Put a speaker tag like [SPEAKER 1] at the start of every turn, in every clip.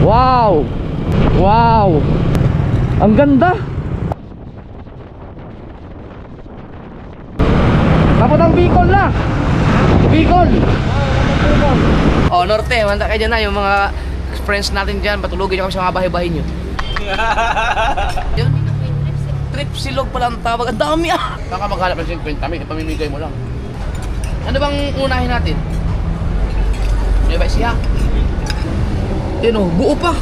[SPEAKER 1] Wow! Wow! Ang ganda! Papuntang Bicol na! Bicol! Oh, norte, manda kayo dyan na yung mga friends natin dyan. Patulogin nyo kami sa mga bahay-bahay nyo. Trip silog pala ang tawag. Ang dami ah! Saan ka maghanap ng 50? Pamimigay mo lang. Ano bang unahin natin? May ba siya? Yun o, buo pa.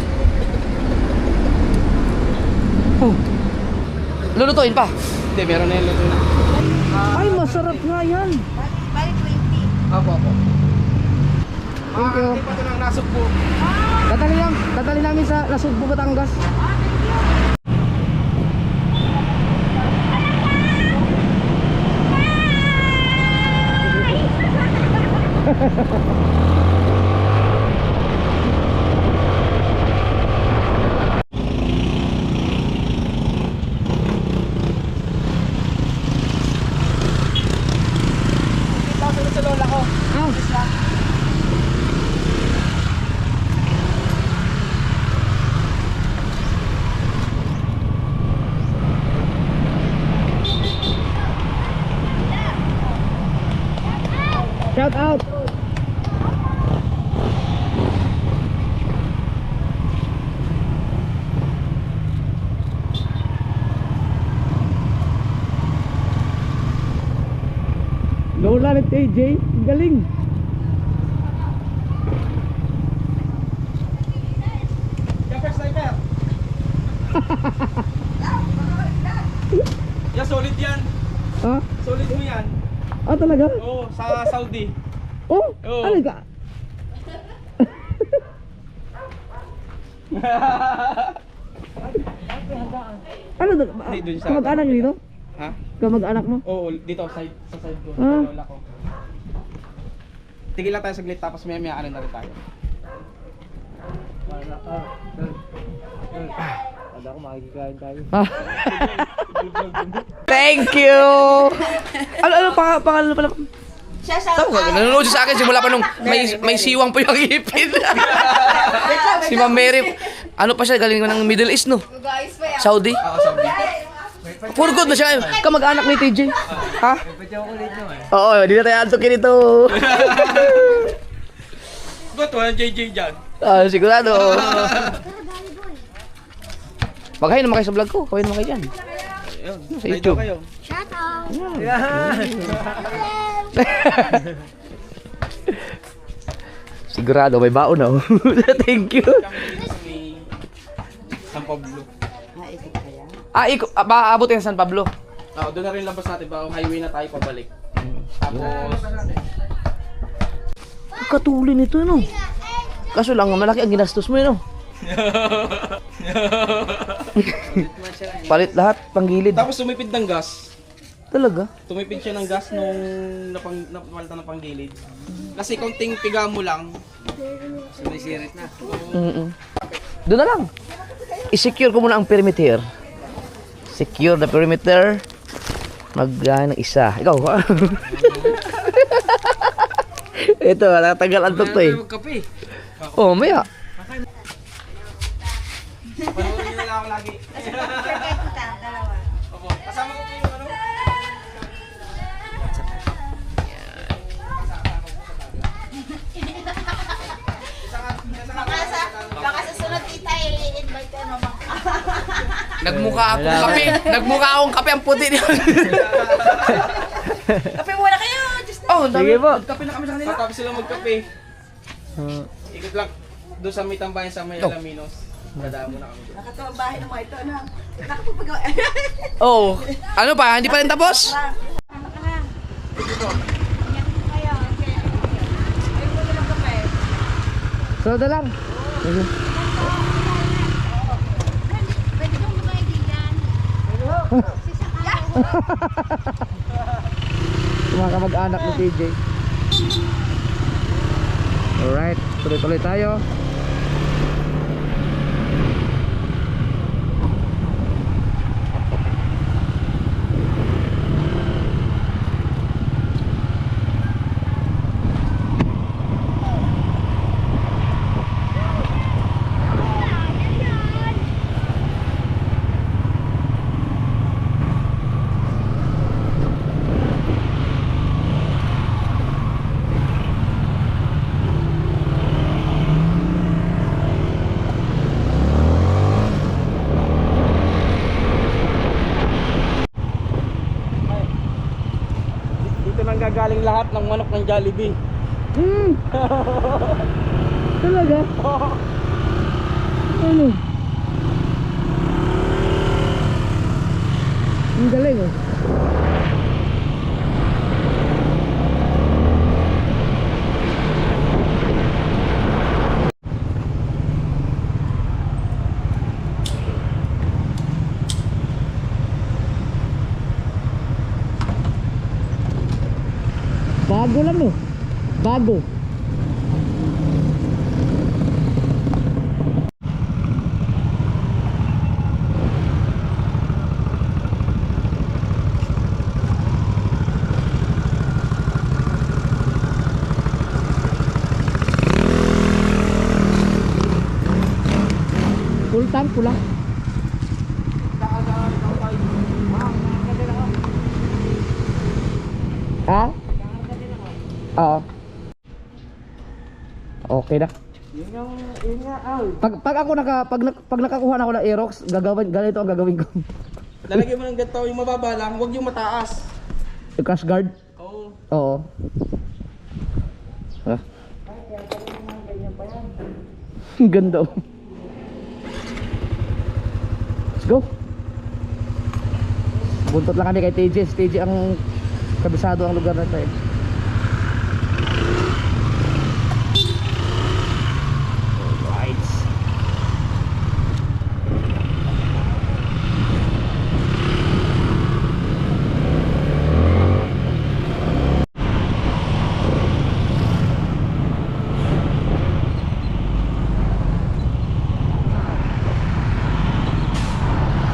[SPEAKER 1] Oh. Lulutuin pa?
[SPEAKER 2] Hindi, meron na yung luto na.
[SPEAKER 1] Ay, masarap nga yan.
[SPEAKER 3] Bali 20.
[SPEAKER 2] Apo.
[SPEAKER 1] Thank you.
[SPEAKER 2] Hindi pa ito nang nasugpo.
[SPEAKER 1] Dadali namin sa Nasugbu, Batangas.
[SPEAKER 2] Sa lola ko.
[SPEAKER 1] Shout out! Lola at AJ, galing!
[SPEAKER 2] Jumper sniper. Yeah, solid yan.
[SPEAKER 1] Ha?
[SPEAKER 2] Solid mo yan.
[SPEAKER 1] Ah, talaga?
[SPEAKER 2] Oo, sa Saudi.
[SPEAKER 1] Oh,
[SPEAKER 2] Oo.
[SPEAKER 1] ano ka? Ano to?
[SPEAKER 2] Hindi, dun sa-
[SPEAKER 1] Kamag-anak niyo dito?
[SPEAKER 2] Ha?
[SPEAKER 1] Kamag-anak mo?
[SPEAKER 2] Oo, dito sa side ko.
[SPEAKER 1] Ah.
[SPEAKER 2] Sa lola ko. Tigil lang tayo saglit tapos maya ano na rin tayo.
[SPEAKER 1] Ada ko makikikain tayo. Thank you! Ano pangalan pala?
[SPEAKER 3] Siya sa
[SPEAKER 1] Tama ka, nanonood siya sa akin simula pa nung may siwang pa yung ipin. Si Ma'am Mary, ano pa siya, galing ng Middle East, no?
[SPEAKER 3] guys pa yan.
[SPEAKER 1] Saudi.
[SPEAKER 2] Ako Saudi.
[SPEAKER 1] For good na siya, kamag-anak ni TJ. Ha? Oo, hindi na tayo antukin ito.
[SPEAKER 2] Ba't walang JJ dyan?
[SPEAKER 1] Ah, sigurado. Maghain naman kayo sa vlog ko, kawin naman kayo dyan.
[SPEAKER 2] Ayun,
[SPEAKER 1] Sa YouTube.
[SPEAKER 2] kayo.
[SPEAKER 3] Shout out.
[SPEAKER 1] Sigurado, may baon na. Thank you.
[SPEAKER 2] Kami sa may San Pablo.
[SPEAKER 1] Aabot yung San Pablo.
[SPEAKER 2] Oo, doon na rin labas natin ba? Highway na tayo pabalik. Tapos,
[SPEAKER 1] Katulin nito, no? Kaso lang, malaki ang ginastos mo, no? Palit lahat, panggilid.
[SPEAKER 2] tapos tumipid ng gas.
[SPEAKER 1] Talaga?
[SPEAKER 2] Tumipid siya ng gas nung napalitan ng panggilid. Kasi konting piga mo lang, sumisirit na.
[SPEAKER 1] Doon na lang. I-secure ko muna ang perimeter. Secure the perimeter. Ng isa. Ikaw, ha? Ito, natanggal ang to eh.
[SPEAKER 2] Magkape.
[SPEAKER 1] Oh, maya.
[SPEAKER 2] Panoorin nyo na lang ako lagi. Opo, kasama ko po yung ano.
[SPEAKER 3] Baka sa sunod tita, i-invite ka naman.
[SPEAKER 1] Nagmukha akong kape. Nagmukha akong kape ang puti niya.
[SPEAKER 3] Kape muna kayo. Just
[SPEAKER 1] Oh, sige po.
[SPEAKER 2] Kape na kami sa kanila. Tapos sila magkape. Ikot lang doon sa may tambayan sa may Alaminos. Dadaan mo na kami doon.
[SPEAKER 3] nakatuwang bahay ng mga ito. Ano? Nakapagpagawa.
[SPEAKER 1] Oh, ano pa? Hindi pa rin tapos? So, da lang.
[SPEAKER 3] Pwede kong magkaibigan.
[SPEAKER 1] Mga kamag-anak ni TJ. Alright, tuloy-tuloy tayo.
[SPEAKER 2] ng manok ng Jollibee.
[SPEAKER 1] Talaga? Ano? Ang galing oh. Bago lang no? Bago. Full tank pula. Ha? Oo. Okay na.
[SPEAKER 2] Yun nga,
[SPEAKER 1] Pag ako pag nakakuha na ako ng Aerox, ganito ang gagawin ko.
[SPEAKER 2] lalagyan mo ng ganito, yung mababa lang, huwag yung mataas.
[SPEAKER 1] Yung crash guard?
[SPEAKER 2] Oo.
[SPEAKER 1] Oo. Ah. Ang ganda oh. Let's go. Buntot lang kami kay TJ. Si TJ ang kabisado ang lugar na ito eh. Alright.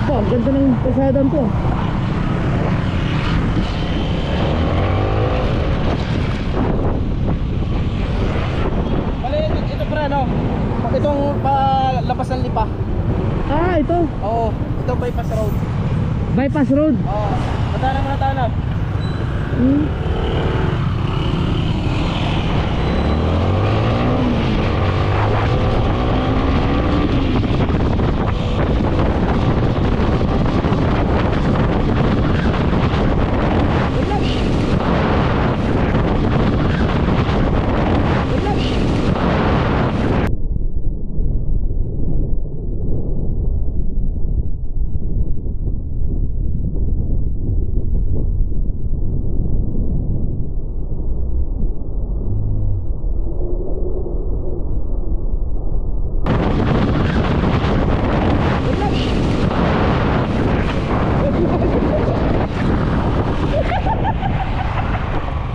[SPEAKER 1] Ba, ang ganda ng kasadan ko.
[SPEAKER 2] Bali, ito pre, no? Itong palabas ng lipa.
[SPEAKER 1] Ah, ito.
[SPEAKER 2] Oo, ito bypass road.
[SPEAKER 1] Bypass road.
[SPEAKER 2] Oo, matana mo natana.
[SPEAKER 1] Hmm.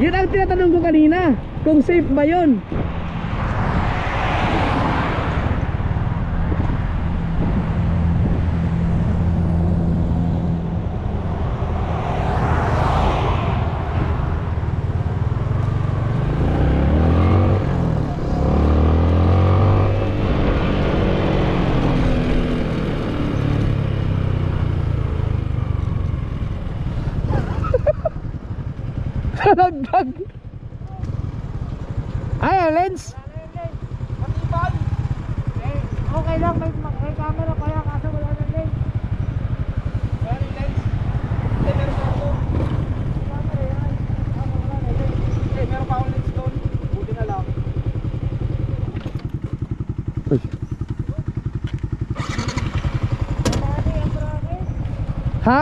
[SPEAKER 1] Yun ang tinatanong ko kanina, kung safe ba yun? Nagdag. Ay, lens.
[SPEAKER 2] Matibay!
[SPEAKER 3] Okay lang, may camera kaya kaso wala na lens.
[SPEAKER 2] Meron yung lens. Meron pa ako.
[SPEAKER 3] Camera yan. Wala na lens.
[SPEAKER 2] Meron pa akong lens doon. Buti na lang.
[SPEAKER 3] Mali ang bracket.
[SPEAKER 1] Ha?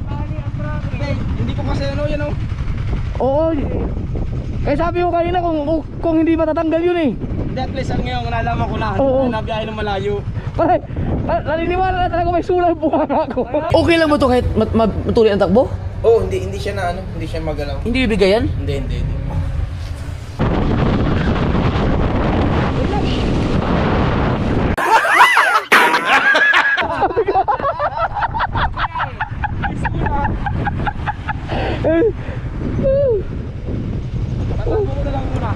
[SPEAKER 3] Mali ang bracket.
[SPEAKER 2] Hindi, hindi ko kasi ano yan oh.
[SPEAKER 1] Oo. Eh sabi ko kanina kung hindi matatanggal yun eh.
[SPEAKER 2] Hindi, at least ngayon nalaman ko na.
[SPEAKER 1] Oo.
[SPEAKER 2] Nabiyahe ng malayo.
[SPEAKER 1] Pare, naniniwala na talaga may sulang buka ako. Okay lang mo to kahit matuloy ang takbo?
[SPEAKER 2] Oh, hindi siya na ano, hindi siya magalaw.
[SPEAKER 1] Hindi bibigayan?
[SPEAKER 2] Hindi. Tatakbo ko na lang muna.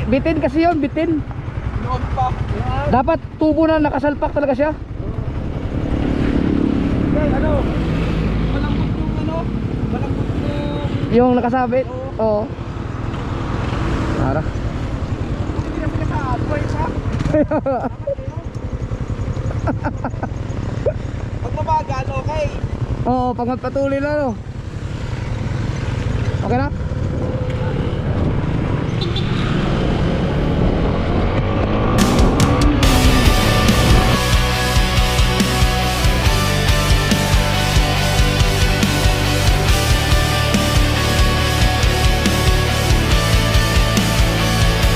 [SPEAKER 1] Bitin kasi yun, bitin.
[SPEAKER 2] Noon pa.
[SPEAKER 1] Dapat tubo na nakasalpak talaga siya.
[SPEAKER 2] Okay, ano? Malambot yung ano? Malambot yung...
[SPEAKER 1] Yung nakasabit. Oo. Para.
[SPEAKER 2] Hindi na pinaka-apoy pa. Pag mabagal, okay.
[SPEAKER 4] Oo, pag magpatuloy na no. Okay na?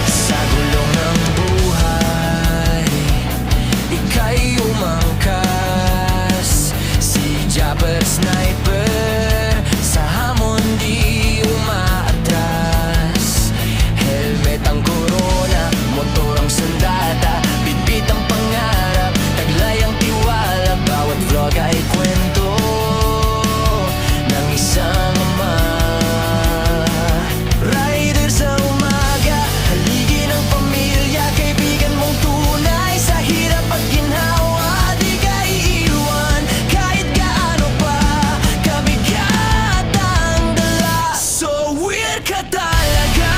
[SPEAKER 5] Sa gulong ng buhay, ika'y umangkas. Si Japper Sniper, sa hamon di umaatras. Helmet ang corona, motor ang sandata, bitbit ang pangarap, taglay ang tiwala. Bawat vlog ay kwento ng isang ama. Rider sa umaga, haligi ng pamilya, kaibigan mong tunay. Sa hirap at ginhawa, di ka iiwan. Kahit gaano pa kabigat ang dala. So weird ka talaga,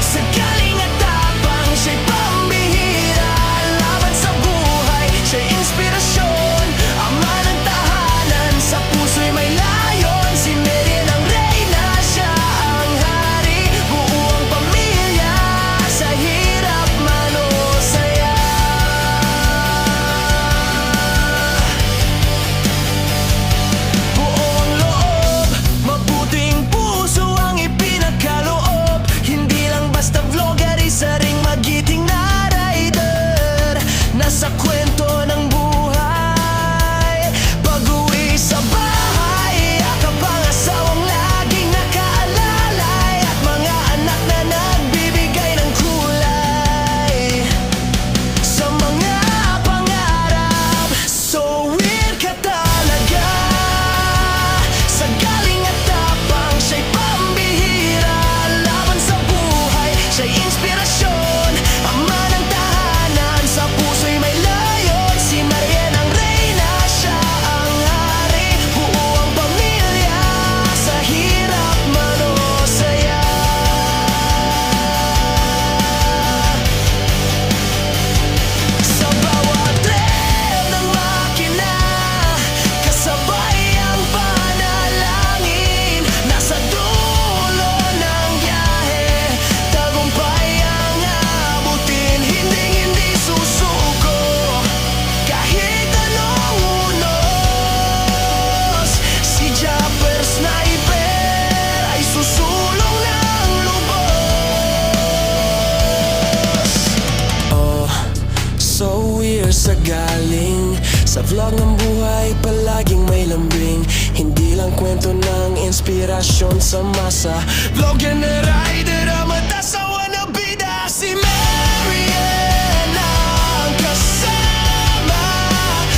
[SPEAKER 5] sa galing at tapang, siya'y pambihira. Laban sa buhay, siya'y inspirasyon, ama ng tahanan, sa puso'y may layon. Si Marian ang reyna, siya ang hari. Buo ang pamilya, sa hirap man o saya. Buong loob, mabuting puso ang ipinagkaloob. Hindi lang basta vlogger, isa ring magiting na rider. Nasa kwento ng buhay, pag-uwi sa bahay, akap ang asawang laging nakaalalay, at mga anak na nagbibigay ng kulay sa mga pangarap. So weird ka talaga, sa galing at tapang, siya'y pambihira. Laban sa buhay, siya'y inspirasyon, ama ng tahanan, sa puso'y may layon. Si Marian ang reyna, siya ang hari. Buo ang pamilya, sa hirap man o saya. Sa bawat trip ng makina, kasabay ang panalangin. Nasa dulo ng biyahe, tagumpay ang abutin. Hindi susuko, kahit anong unos. Si Japper Sniper ay susulong ng lubos. Oh, so weird sa galing, sa vlog ng buhay palaging may lambing. Hindi lang kwento ng inspirasyon sa masa. Vlogger na rider, ang matasawa na bida. Si Marian ang kasama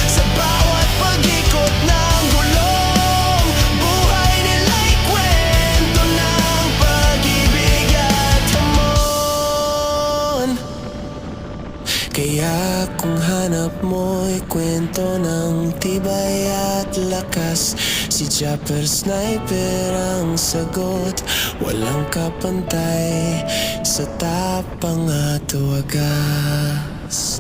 [SPEAKER 5] sa bawat pag-ikot ng gulong. Buhay nila'y kwento ng pag-ibig at hamon. Kaya kung hanap mo'y kwento ng tibay at lakas, si Japper Sniper ang sagot. Walang kapantay sa tapang at wagas.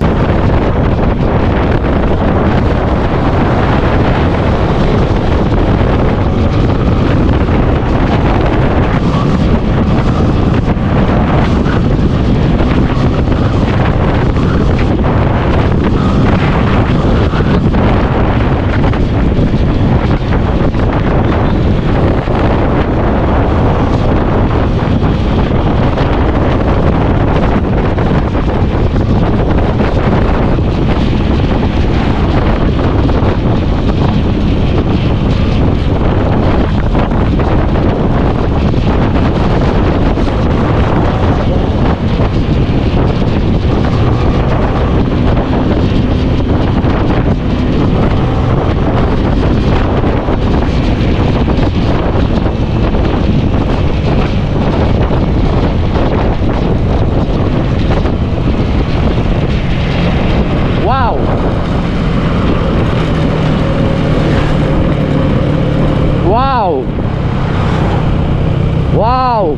[SPEAKER 4] Wow!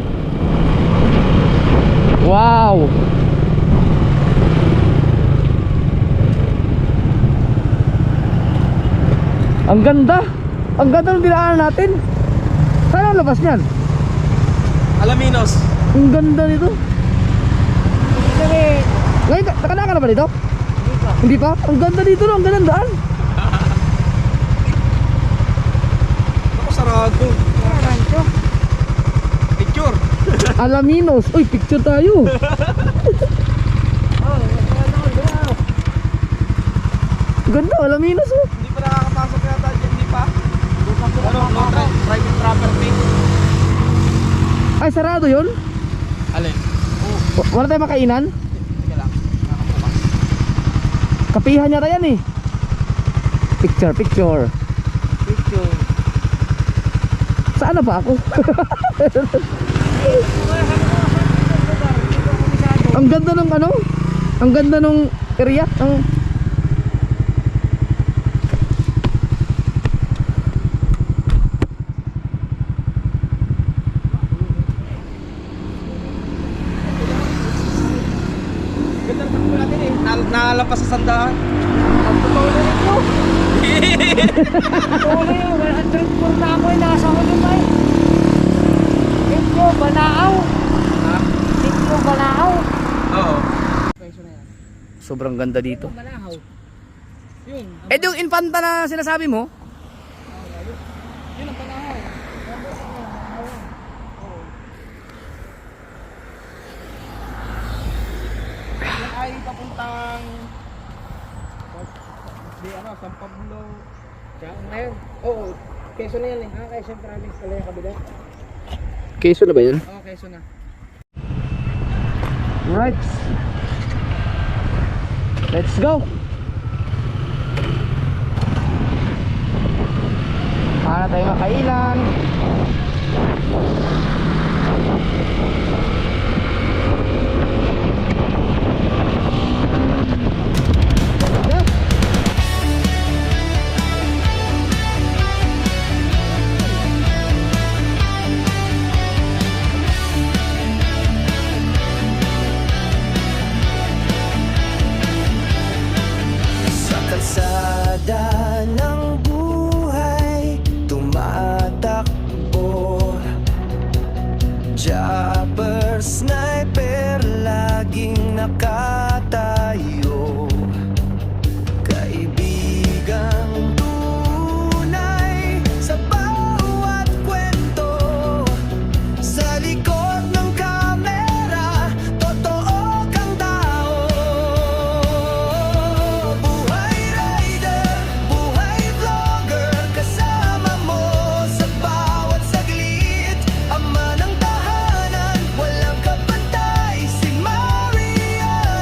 [SPEAKER 4] Wow! Ang ganda. Ang ganda ng dinaanan natin. Saan ang labas niyan?
[SPEAKER 2] Alaminos.
[SPEAKER 4] Ang ganda nito.
[SPEAKER 3] Sabi,
[SPEAKER 4] Ngayon, nakadaan ka na ba dito? Hindi pa? Ang ganda dito no, ang ganda ng daan.
[SPEAKER 2] Ako sarado.
[SPEAKER 3] rancho.
[SPEAKER 2] Picture.
[SPEAKER 4] Alaminos. Uy, picture tayo.
[SPEAKER 3] Oh,
[SPEAKER 4] Ganda, Alaminos oh.
[SPEAKER 2] Hindi pa nakakapasok yata dyan, hindi pa? Ano, no, private property.
[SPEAKER 4] Ay, sarado yun?
[SPEAKER 2] Alin?
[SPEAKER 4] Wala tayong makainan?
[SPEAKER 2] Sige lang. Nakakapas.
[SPEAKER 4] Kapihan yata yan eh. Picture, picture.
[SPEAKER 2] Picture.
[SPEAKER 4] Saan na ba ako? Ang ganda ng ano? Ang ganda ng area. Ang...
[SPEAKER 2] Ganda ng takbo natin eh. Nalapas sa sandaan.
[SPEAKER 3] Tuloy ito. Tuloy yun. 104 na ako eh. Nasa huli ba eh. Sityo, Banaaw.
[SPEAKER 2] Ha?
[SPEAKER 3] Sityo, Banaaw.
[SPEAKER 2] Oo.
[SPEAKER 4] Sobrang ganda dito.
[SPEAKER 3] Banaaw. Yun.
[SPEAKER 4] Eh, yung infanta na sinasabi mo?
[SPEAKER 3] Yun ang Banaaw.
[SPEAKER 2] Yan ay papuntang... Di ano, San Pablo.
[SPEAKER 3] Diyan na yun.
[SPEAKER 2] Oo, Quezon na yan eh.
[SPEAKER 3] Kaya San Province pala yung kabila.
[SPEAKER 4] Quezon na ba yun?
[SPEAKER 2] Oo, Quezon na.
[SPEAKER 4] Right. Let's go. Para tayo makailan.
[SPEAKER 5] Sa kalsada ng buhay tumatakbo, Japper, sniper, laging nakatayo. Kaibigang tunay sa bawat kwento. Sa likod ng kamera, totoo kang tao. Buhay rider, buhay vlogger, kasama mo sa bawat saglit. Ama ng tahanan, walang kapantay, si Maria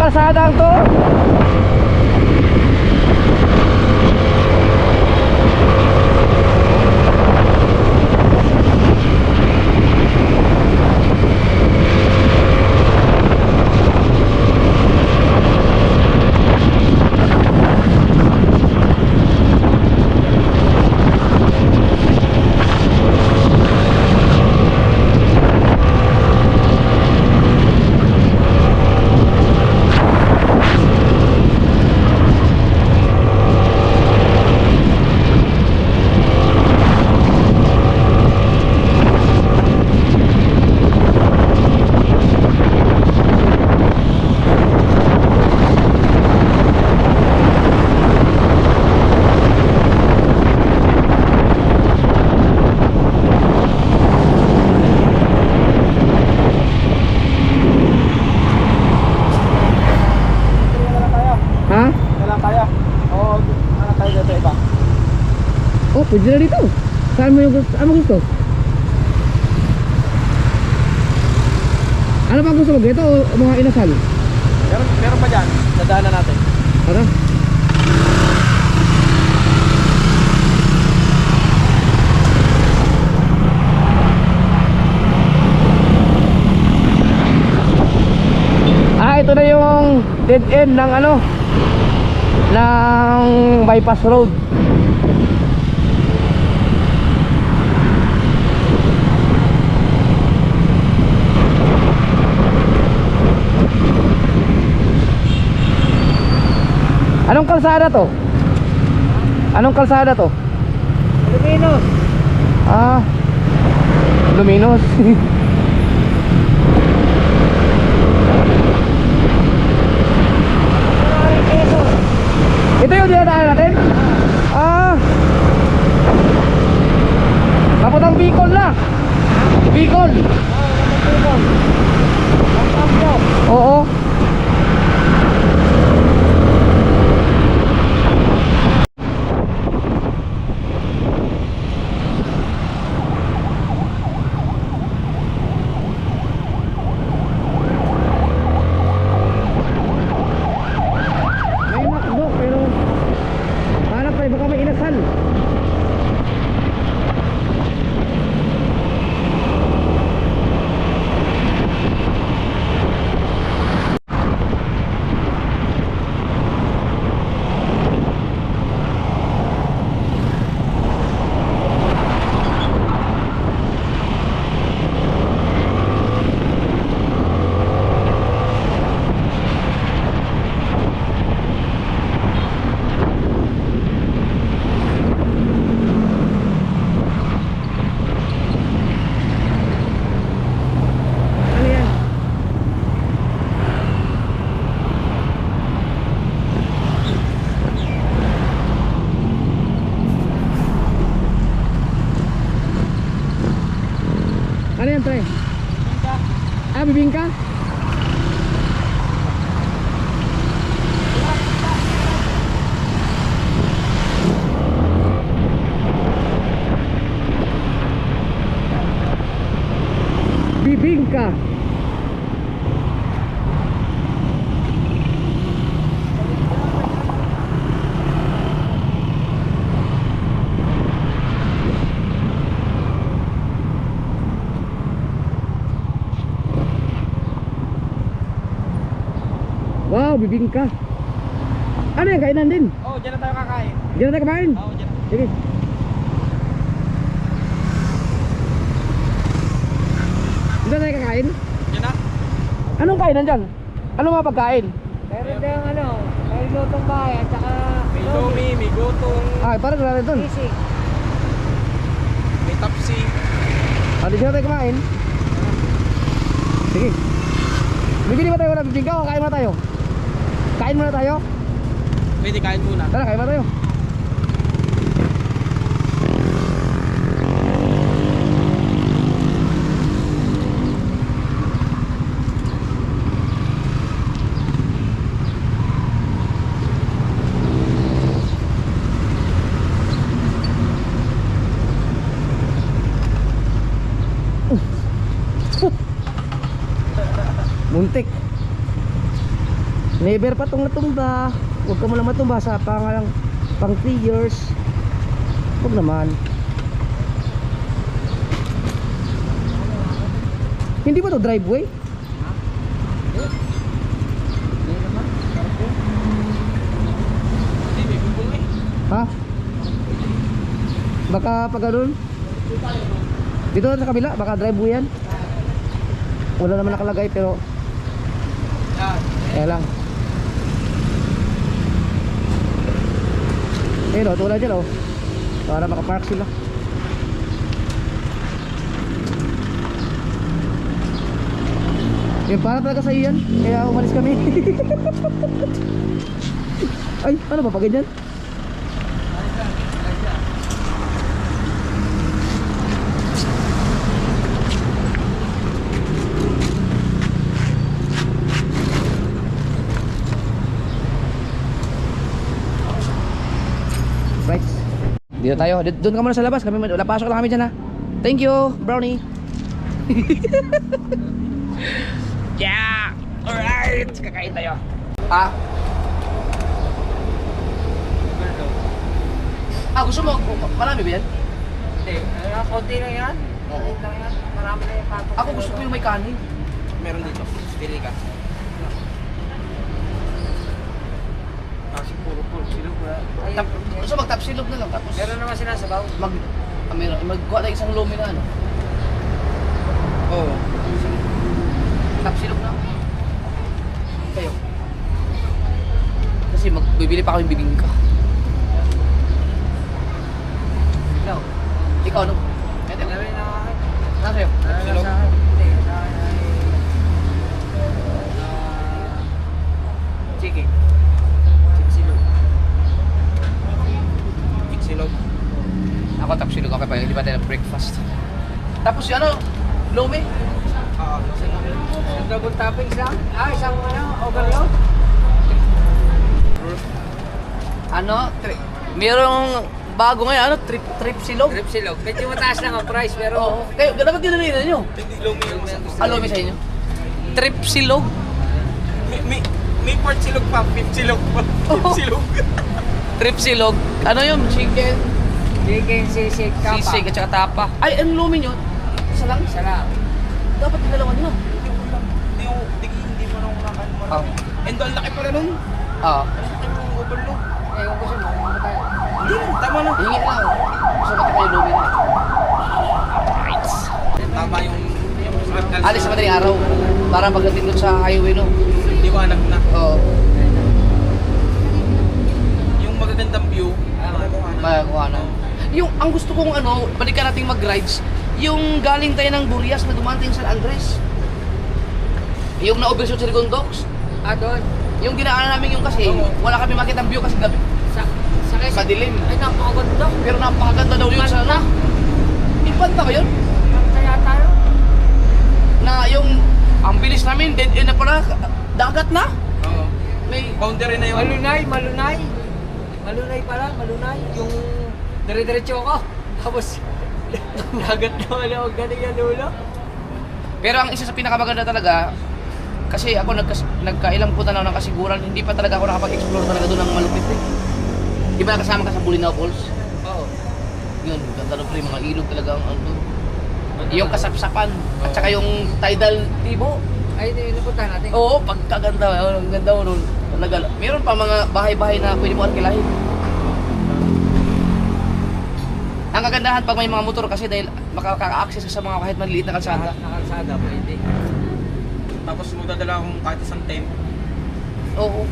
[SPEAKER 4] kalsadang to. Ha?
[SPEAKER 2] Kailan kaya? Oo, ano tayo dito iba?
[SPEAKER 4] Oh, pwede na dito. Saan mo yung gusto? Ano gusto? Ano ba gusto mo? Dito o mga inasal?
[SPEAKER 2] Meron pa dyan, nadaanan natin.
[SPEAKER 4] Tara. Ito na yung dead end ng ano, ng bypass road. Anong kalsada to? Anong kalsada to?
[SPEAKER 3] Luminos.
[SPEAKER 4] Ah, Luminos. Ito yung dinadaan natin? Ah, papuntang Bicol na. Bicol. Oo. May makdo pero hanap tayo baka may inasal. Ano yan? Ano yan, Tre? Ah, bibingka? Bibingka. Wow, bibingka. Ano yan, kainan din?
[SPEAKER 2] Oo, dyan na tayo kakain.
[SPEAKER 4] Diyan na tayo kumain?
[SPEAKER 2] Oo, dyan.
[SPEAKER 4] Sige. Diyan na tayo kakain?
[SPEAKER 2] Dyan na?
[SPEAKER 4] Anong kainan dyan? Anong mga pagkain?
[SPEAKER 3] Meron din ano, may lutong bahay at saka
[SPEAKER 2] May lomi, may gotong,
[SPEAKER 4] Ah, parang natin doon.
[SPEAKER 3] sisig.
[SPEAKER 2] may tapsi.
[SPEAKER 4] Ah, di na tayo kumain? Sige. Bibili ba tayo ng bibingka o kain muna tayo? Kain muna tayo?
[SPEAKER 2] Pwede kain muna.
[SPEAKER 4] Tara, kain muna tayo. Muntik. Never pa tong natumba. Huwag ka mo lang matumba sa pang 3 years. Huwag naman. Hindi ba to driveway? Ha? Baka pag ganun? Dito sa kabila, baka driveway yan. Wala naman nakalagay pero kaya lang. Eh no, tulad dyan oh. Para makapark sila. Yan para talaga sa iyan. Kaya umalis kami. Ay, ano ba pag ganyan? Right. Dito tayo. Doon ka muna sa labas. Kami pasok lang kami diyan ha. Thank you, Brownie. Yeah. Alright. Kakain tayo. Ah. Gusto mo marami ba yan?
[SPEAKER 3] Hindi, konti lang yan. Konti lang yan. Marami na yung patong.
[SPEAKER 1] Ako gusto ko yung may kanin.
[SPEAKER 2] Meron dito. Pili ka. Kasi puro silog wala.
[SPEAKER 1] Gusto magtapsilog na lang tapos
[SPEAKER 3] Meron naman sinasabaw.
[SPEAKER 1] magkuha na isang lumi na ano.
[SPEAKER 2] Oo.
[SPEAKER 1] Tapsilog na. Kayo. Kasi magbibili pa ako yung bibingka.
[SPEAKER 3] Ikaw.
[SPEAKER 1] Ikaw ano? Ito.
[SPEAKER 3] Gawin na akin.
[SPEAKER 1] Ano sa'yo?
[SPEAKER 2] Silog?
[SPEAKER 3] Sa akin. Hindi, sa akin ay... chicken. Silog.
[SPEAKER 2] Silog.
[SPEAKER 1] Ako tapsilog ako pa. Hindi ba tayo ng breakfast? Tapos yung ano? Lumi?
[SPEAKER 3] Yung double toppings lang? Isang overload?
[SPEAKER 1] Ano? Merong bago ngayon, ano? Trip silog?
[SPEAKER 3] Trip silog. Medyo mataas lang ang price pero...
[SPEAKER 1] Oo. Kayo, dapat yun na nyo?
[SPEAKER 2] Hindi lumi yung
[SPEAKER 1] Lumi sa inyo? Trip silog?
[SPEAKER 2] May part silog pa, beef silog pa.
[SPEAKER 1] Oo.
[SPEAKER 2] Silog.
[SPEAKER 1] Trip silog? Ano yun? Chicken?
[SPEAKER 3] Chicken, sisig, kapa.
[SPEAKER 1] Sisig at saka tapa. Ay, ang lumi nyo? Isa lang?
[SPEAKER 3] Isa lang.
[SPEAKER 1] Dapat yung dalawa nyo.
[SPEAKER 2] Hindi mo nang nakain mo.
[SPEAKER 1] Oh.
[SPEAKER 2] And ang laki pala nun.
[SPEAKER 1] Oo.
[SPEAKER 2] Ang overload.
[SPEAKER 3] Eh, kung gusto mo, ano tayo?
[SPEAKER 2] Hindi, tama na.
[SPEAKER 1] Hingi lang. Gusto ba kayo lumi na?
[SPEAKER 2] Tama yung
[SPEAKER 1] Alis sa madaling araw. Para pagdating doon sa highway, no?
[SPEAKER 2] liwanag na.
[SPEAKER 1] Oo.
[SPEAKER 2] Yung magagandang view.
[SPEAKER 1] Magakuha na. Yung, ang gusto kong ano, balikan nating mag-rides, yung galing tayo ng Burias na dumating sa San Andres. Yung na-overshoot sa Rigondox.
[SPEAKER 3] Doon.
[SPEAKER 1] Yung dinaanan namin yung kasi,
[SPEAKER 2] Oo.
[SPEAKER 1] wala kami makitang view kasi gabi.
[SPEAKER 3] Sa Quezon.
[SPEAKER 1] Madilim.
[SPEAKER 3] Ay, napakaganda.
[SPEAKER 1] Pero napakaganda daw yun sa ano. Infanta ba yun?
[SPEAKER 3] Kaya tayo.
[SPEAKER 1] Na yung, ang bilis namin, dead end na pala, dagat na.
[SPEAKER 2] Oo.
[SPEAKER 1] May,
[SPEAKER 2] Boundary na yun.
[SPEAKER 3] Malunay. Malunay pala, malunay. Yung dire-diretso ko. Tapos, dagat naman ako galing yan ulo.
[SPEAKER 1] pero ang isa sa pinakamaganda talaga, kasi ako nagkailang punta na ng kasiguran, hindi pa talaga ako nakapag-explore talaga doon ng malupit eh. Di ba kasama ka sa Bulinaw Falls?
[SPEAKER 3] Oo.
[SPEAKER 1] Yun, ganda ng mga ilog talaga ang ano. Yung kasapsapan, at saka yung tidal tibo.
[SPEAKER 3] Ay, ito yung napuntahan natin.
[SPEAKER 1] Oo, pagkaganda, ang ganda mo nun. Talaga, meron pa mga bahay-bahay na pwede mo arkilahin. Ang kagandahan pag may mga motor kasi dahil makaka-access ka sa mga kahit maliliit na kalsada.
[SPEAKER 3] Nakalsada, pwede.
[SPEAKER 2] Tapos magdadala akong kahit isang tent.
[SPEAKER 1] Oo.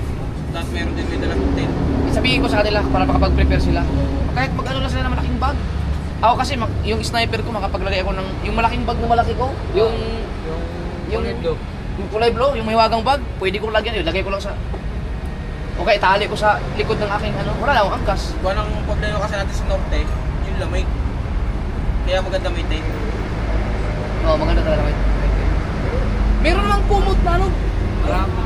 [SPEAKER 2] Lahat meron din may dalang tent.
[SPEAKER 1] Sabihin ko sa kanila para makapag-prepare sila. Kahit mag-ano lang sila ng malaking bag. Ako kasi yung sniper ko makapaglagay ako ng yung malaking bag na malaki ko, yung kulay blue, yung mahiwagang bag, pwede kong lagyan, ilagay ko lang sa okay, tali ko sa likod ng aking ano, wala lang akong angkas.
[SPEAKER 2] Kuha ng problema kasi natin sa norte, yung lamig. Kaya maganda may tent.
[SPEAKER 1] Oo, maganda talaga kayo. Meron namang kumot na ano.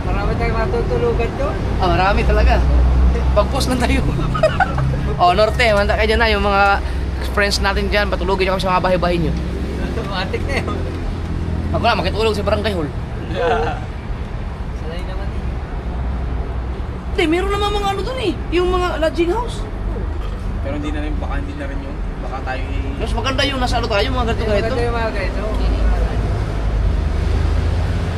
[SPEAKER 3] Marami tayong matutulugan doon.
[SPEAKER 1] Marami talaga. Pag-post lang tayo. Norte, manda kayo dyan na, yung mga friends natin dyan, patulugin nyo kami sa mga bahay-bahay nyo.
[SPEAKER 3] Automatic na yun.
[SPEAKER 1] Pag wala, makitulog sa barangay hall.
[SPEAKER 3] Sanay naman eh.
[SPEAKER 1] Hindi, meron naman mga ano dun eh. Yung mga lodging house.
[SPEAKER 2] Pero hindi na rin, baka hindi na rin yun. Baka tayo
[SPEAKER 1] Mas maganda yung nasa ano tayo, mga ganito ganito.
[SPEAKER 3] Maganda yung mga ganito.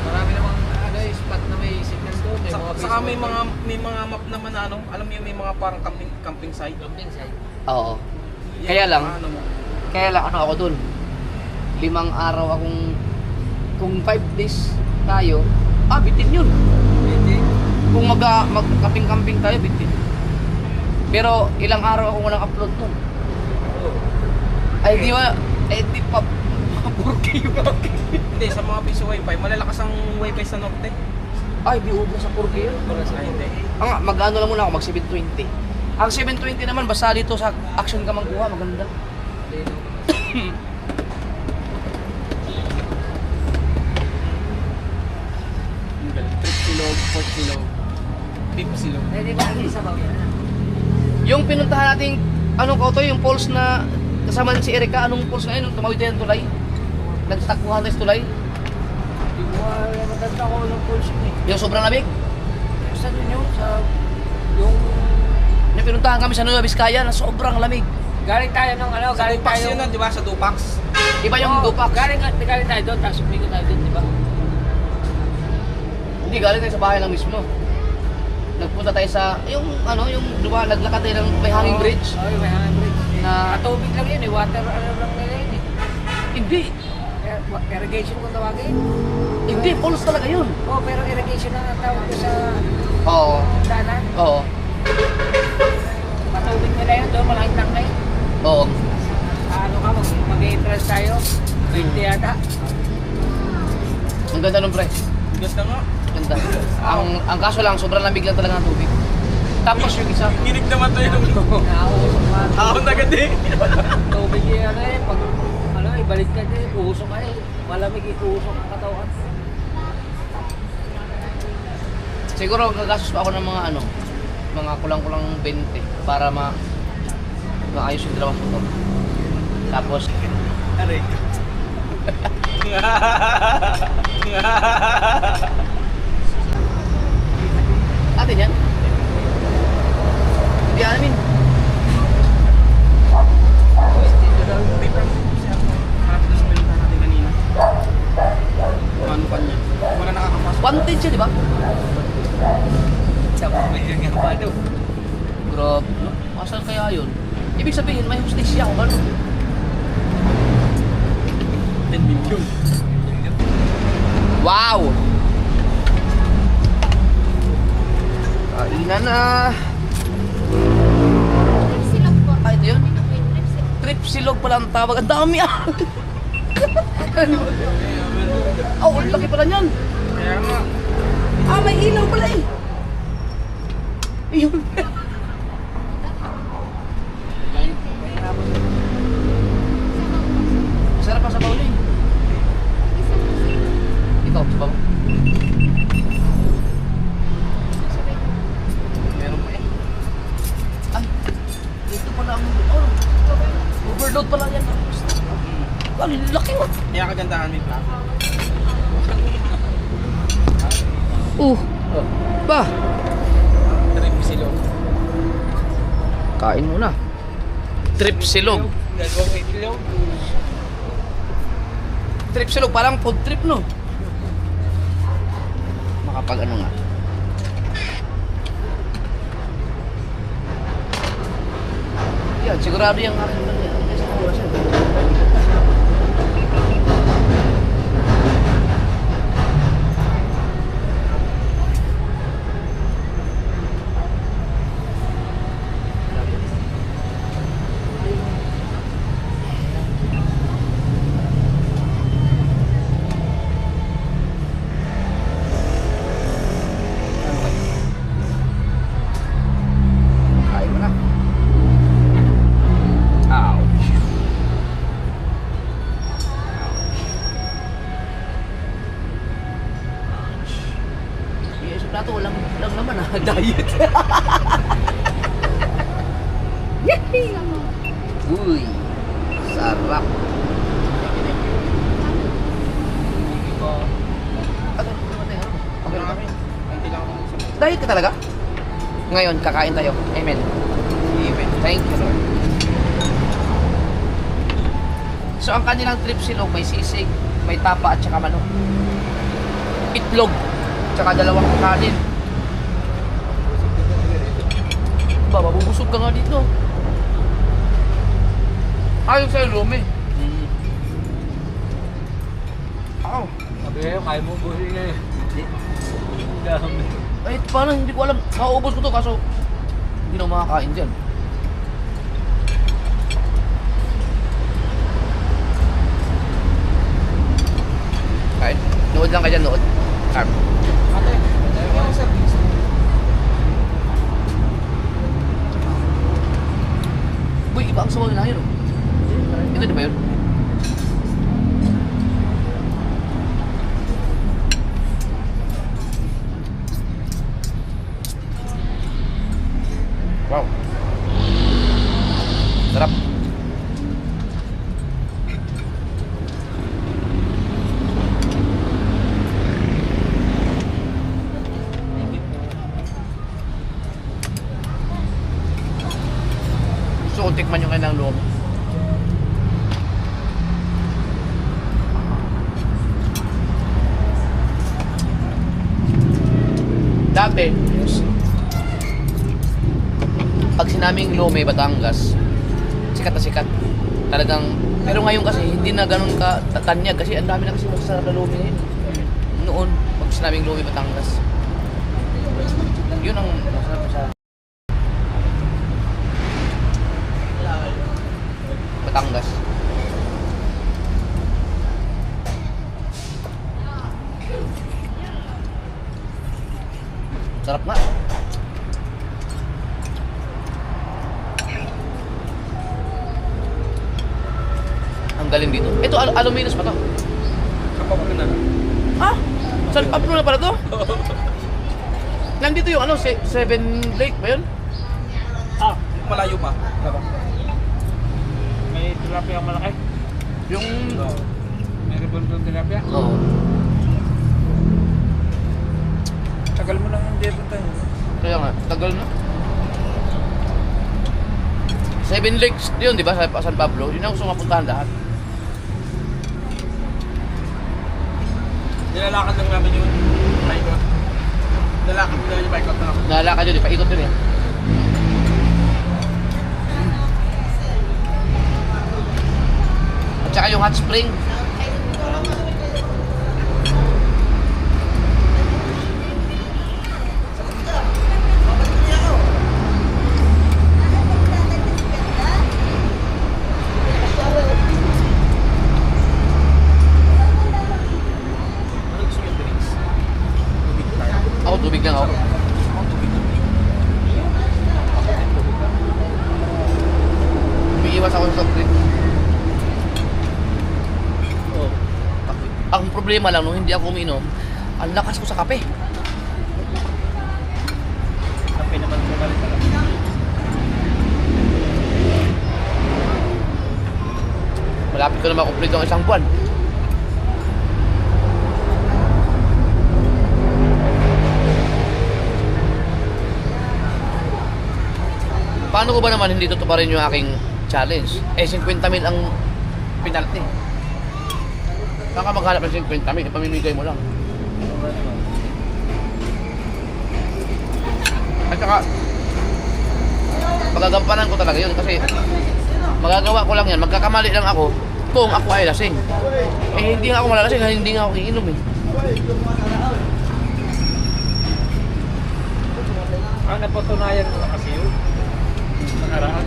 [SPEAKER 3] Marami namang ano, spot na may signal doon. May mga
[SPEAKER 2] Saka may
[SPEAKER 3] baseball
[SPEAKER 2] mga map naman na ano, alam mo yung may mga parang camping site.
[SPEAKER 3] camping site.
[SPEAKER 1] Oo.
[SPEAKER 2] Yan,
[SPEAKER 1] Kaya lang,
[SPEAKER 2] ano mo.
[SPEAKER 1] Kaya lang ano ako dun. 5 araw akong, kung 5 days tayo, bitin yun.
[SPEAKER 3] Hindi.
[SPEAKER 1] Kung mag-camping-camping tayo, bitin. Pero ilang araw ako walang upload nun. Ay di ba, di pa, 4K yung
[SPEAKER 2] Hindi, sa mga piso wifi, malalakas ang wifi sa norte.
[SPEAKER 1] Ay, di ubos sa 4K yun.
[SPEAKER 2] Ay, hindi.
[SPEAKER 1] Mag-ano lang muna ako, mag-720. Ang 720 naman, basta dito sa Action ka magkuha, maganda.
[SPEAKER 2] Ang galing. Trip silog, port silog, beef silog.
[SPEAKER 3] Eh, di ba ang isa ba yan?
[SPEAKER 1] Yung pinuntahan nating, anong kauto, yung falls na kasama si Erika, anong falls na yun, yung tumawid tayo ng tulay? Nagtatakbuhan tayo sa tulay?
[SPEAKER 3] Hindi ko matanda ko ng pulse yun eh.
[SPEAKER 1] Yung sobrang lamig?
[SPEAKER 3] Saan yun yun? Sa... Yung...
[SPEAKER 1] Yung pinuntahan kami sa Nueva Vizcaya na sobrang lamig.
[SPEAKER 3] Galing tayo ng ano,
[SPEAKER 2] Sa
[SPEAKER 3] galing
[SPEAKER 2] Dupax
[SPEAKER 3] tayo...
[SPEAKER 2] yun, di ba? Sa Dupax.
[SPEAKER 1] Iba yung
[SPEAKER 3] Oo,
[SPEAKER 1] Dupax.
[SPEAKER 3] Galing tayo doon, tapos umikot tayo doon, di ba?
[SPEAKER 1] Hindi, galing tayo sa bahay lang mismo. Nagpunta tayo sa, yung ano, yung diba, naglakad tayo ng may hanging bridge.
[SPEAKER 3] Oo, may hanging bridge.
[SPEAKER 1] Na-
[SPEAKER 3] Katubig lang yun eh, water ano lang nila yun eh.
[SPEAKER 1] Hindi.
[SPEAKER 3] Irrigation kung tawagin.
[SPEAKER 1] Hindi, falls talaga yun.
[SPEAKER 3] Oo, pero irrigation na ang tawag ko sa
[SPEAKER 1] Oo.
[SPEAKER 3] danan.
[SPEAKER 1] Oo.
[SPEAKER 3] Patubig nila yun doon, malaking tangkay.
[SPEAKER 1] Oo.
[SPEAKER 3] Ano ka, mag-entrance tayo. 20 yata.
[SPEAKER 1] Ang ganda nung pre.
[SPEAKER 2] Ganda nga.
[SPEAKER 1] Ganda. Ang kaso lang, sobrang lamig lang talaga ng tubig. Tapos yung isa,
[SPEAKER 2] Kinig naman to yung
[SPEAKER 3] Nakausok ka.
[SPEAKER 2] ahon na ganda eh.
[SPEAKER 3] Tubig yung ano eh, pag ano, ibalik ka din, uusok ka eh. Malamig, uusok ang katawan.
[SPEAKER 1] siguro gagastos pa ako ng mga ano, mga kulang-kulang 20 para maayos yung dalawang motor. Tapos,
[SPEAKER 2] Aray.
[SPEAKER 1] atin yan? Hindi amin.
[SPEAKER 2] May problem siya. Marami na sa pinunta natin kanina. Ano pa niya? Wala nakakapasok.
[SPEAKER 1] Wanted siya, di ba?
[SPEAKER 3] Sa mga yung gabado.
[SPEAKER 1] Grabe. No? Asan kaya yun? Ibig sabihin, may hustisya kung ano.
[SPEAKER 2] 10 million.
[SPEAKER 1] Wow! Kainan na.
[SPEAKER 6] Silog po.
[SPEAKER 1] Ito yun?
[SPEAKER 6] Trip silog.
[SPEAKER 1] Trip silog pala ang tawag. Ang dami ah! Oh, ang laki pala niyan.
[SPEAKER 2] Kaya nga.
[SPEAKER 1] May ilaw pala eh. Yun. Sarap pa sa bauli. Ikaw, sa bauli.
[SPEAKER 2] Meron pa eh.
[SPEAKER 1] Ay, dito pala ang overload pala yan. Ang laki mo.
[SPEAKER 2] Kaya kagandahan may plaka.
[SPEAKER 1] Ba,
[SPEAKER 2] Trip silog.
[SPEAKER 1] kain muna. Trip silog.
[SPEAKER 3] Dalawang itlog.
[SPEAKER 1] Trip silog, parang food trip no? Makapag ano nga. Yan, sigurado yung aking oras yan. Kain mo na. Ouch. Yes, sa plato, walang naman ah. Diet. Uy, sarap. Ano naman tayo? Okay lang kami.
[SPEAKER 2] Konti lang ako sa
[SPEAKER 1] Diet ka talaga? Ngayon, kakain tayo. Amen.
[SPEAKER 2] Amen.
[SPEAKER 1] Thank you, Lord. So, ang kanilang trip silog, may sisig, may tapa at saka manok. Itlog, tsaka dalawang kanin. Ba, mabubusog ka nga dito. Ayun sa'yo, Lumi. Ow.
[SPEAKER 3] Sabi kayo, kaya mo buhin na eh. Dami.
[SPEAKER 1] Ay, parang hindi ko alam. Mauubos ko to kaso hindi na makakain dyan. Kain? Nood lang ka dyan, nood. Carb.
[SPEAKER 2] Ate, yung service.
[SPEAKER 1] Uy, iba ang sabaw na yun. Ito di ba yun? Wow. Sarap. Gusto ko tikman yung kanilang loob. Dati, pag sinaming Lome, Batangas, sikat na sikat. Talagang, pero ngayon kasi hindi na ganun ka tanyag kasi ang dami na kasi masasarap na Lome ngayon. Noon, pag sinaming Lome, Batangas. Yun ang masarap sa Batangas. Sarap nga. Ang galing dito. Ito, aluminous pa to.
[SPEAKER 2] Kapag na.
[SPEAKER 1] Ha? San Pablo na pala to? Nandito yung ano, Seven Lake ba yun?
[SPEAKER 2] Malayo pa.
[SPEAKER 3] May tilapia ang malaki.
[SPEAKER 1] Yung...
[SPEAKER 3] May rebondong tilapia.
[SPEAKER 1] Oo.
[SPEAKER 2] Tagal mo lang yung dito tayo.
[SPEAKER 1] Kaya nga, tagal na. Seven Lakes yun, di ba? Sa San Pablo. Yun ang gusto mapuntahan lahat.
[SPEAKER 2] Nilalakad lang namin yung bike. Nilalakad mo na yung bike na.
[SPEAKER 1] Nalakad yun, di pa? Ikot yun eh. At saka yung hot spring. Ako, tubig lang ako. Umiiwas ako sa soft drink.
[SPEAKER 2] Oo.
[SPEAKER 1] Ang problema lang nung hindi ako uminom, ang lakas ko sa kape.
[SPEAKER 2] Kape naman sa balik talaga.
[SPEAKER 1] Malapit ko na makomplete ang isang buwan. Paano ko ba naman hindi tutuparin yung aking challenge? Eh, 50 mil ang penalty. Saan ka maghanap ng 50 mil? Ipamimigay mo lang. At saka, magagampanan ko talaga yun kasi magagawa ko lang yan, magkakamali lang ako kung ako ay lasing. Eh, hindi nga ako malalasing, hindi nga ako iinom eh.
[SPEAKER 3] Napatunayan ko na kasi yun. Nakaraan.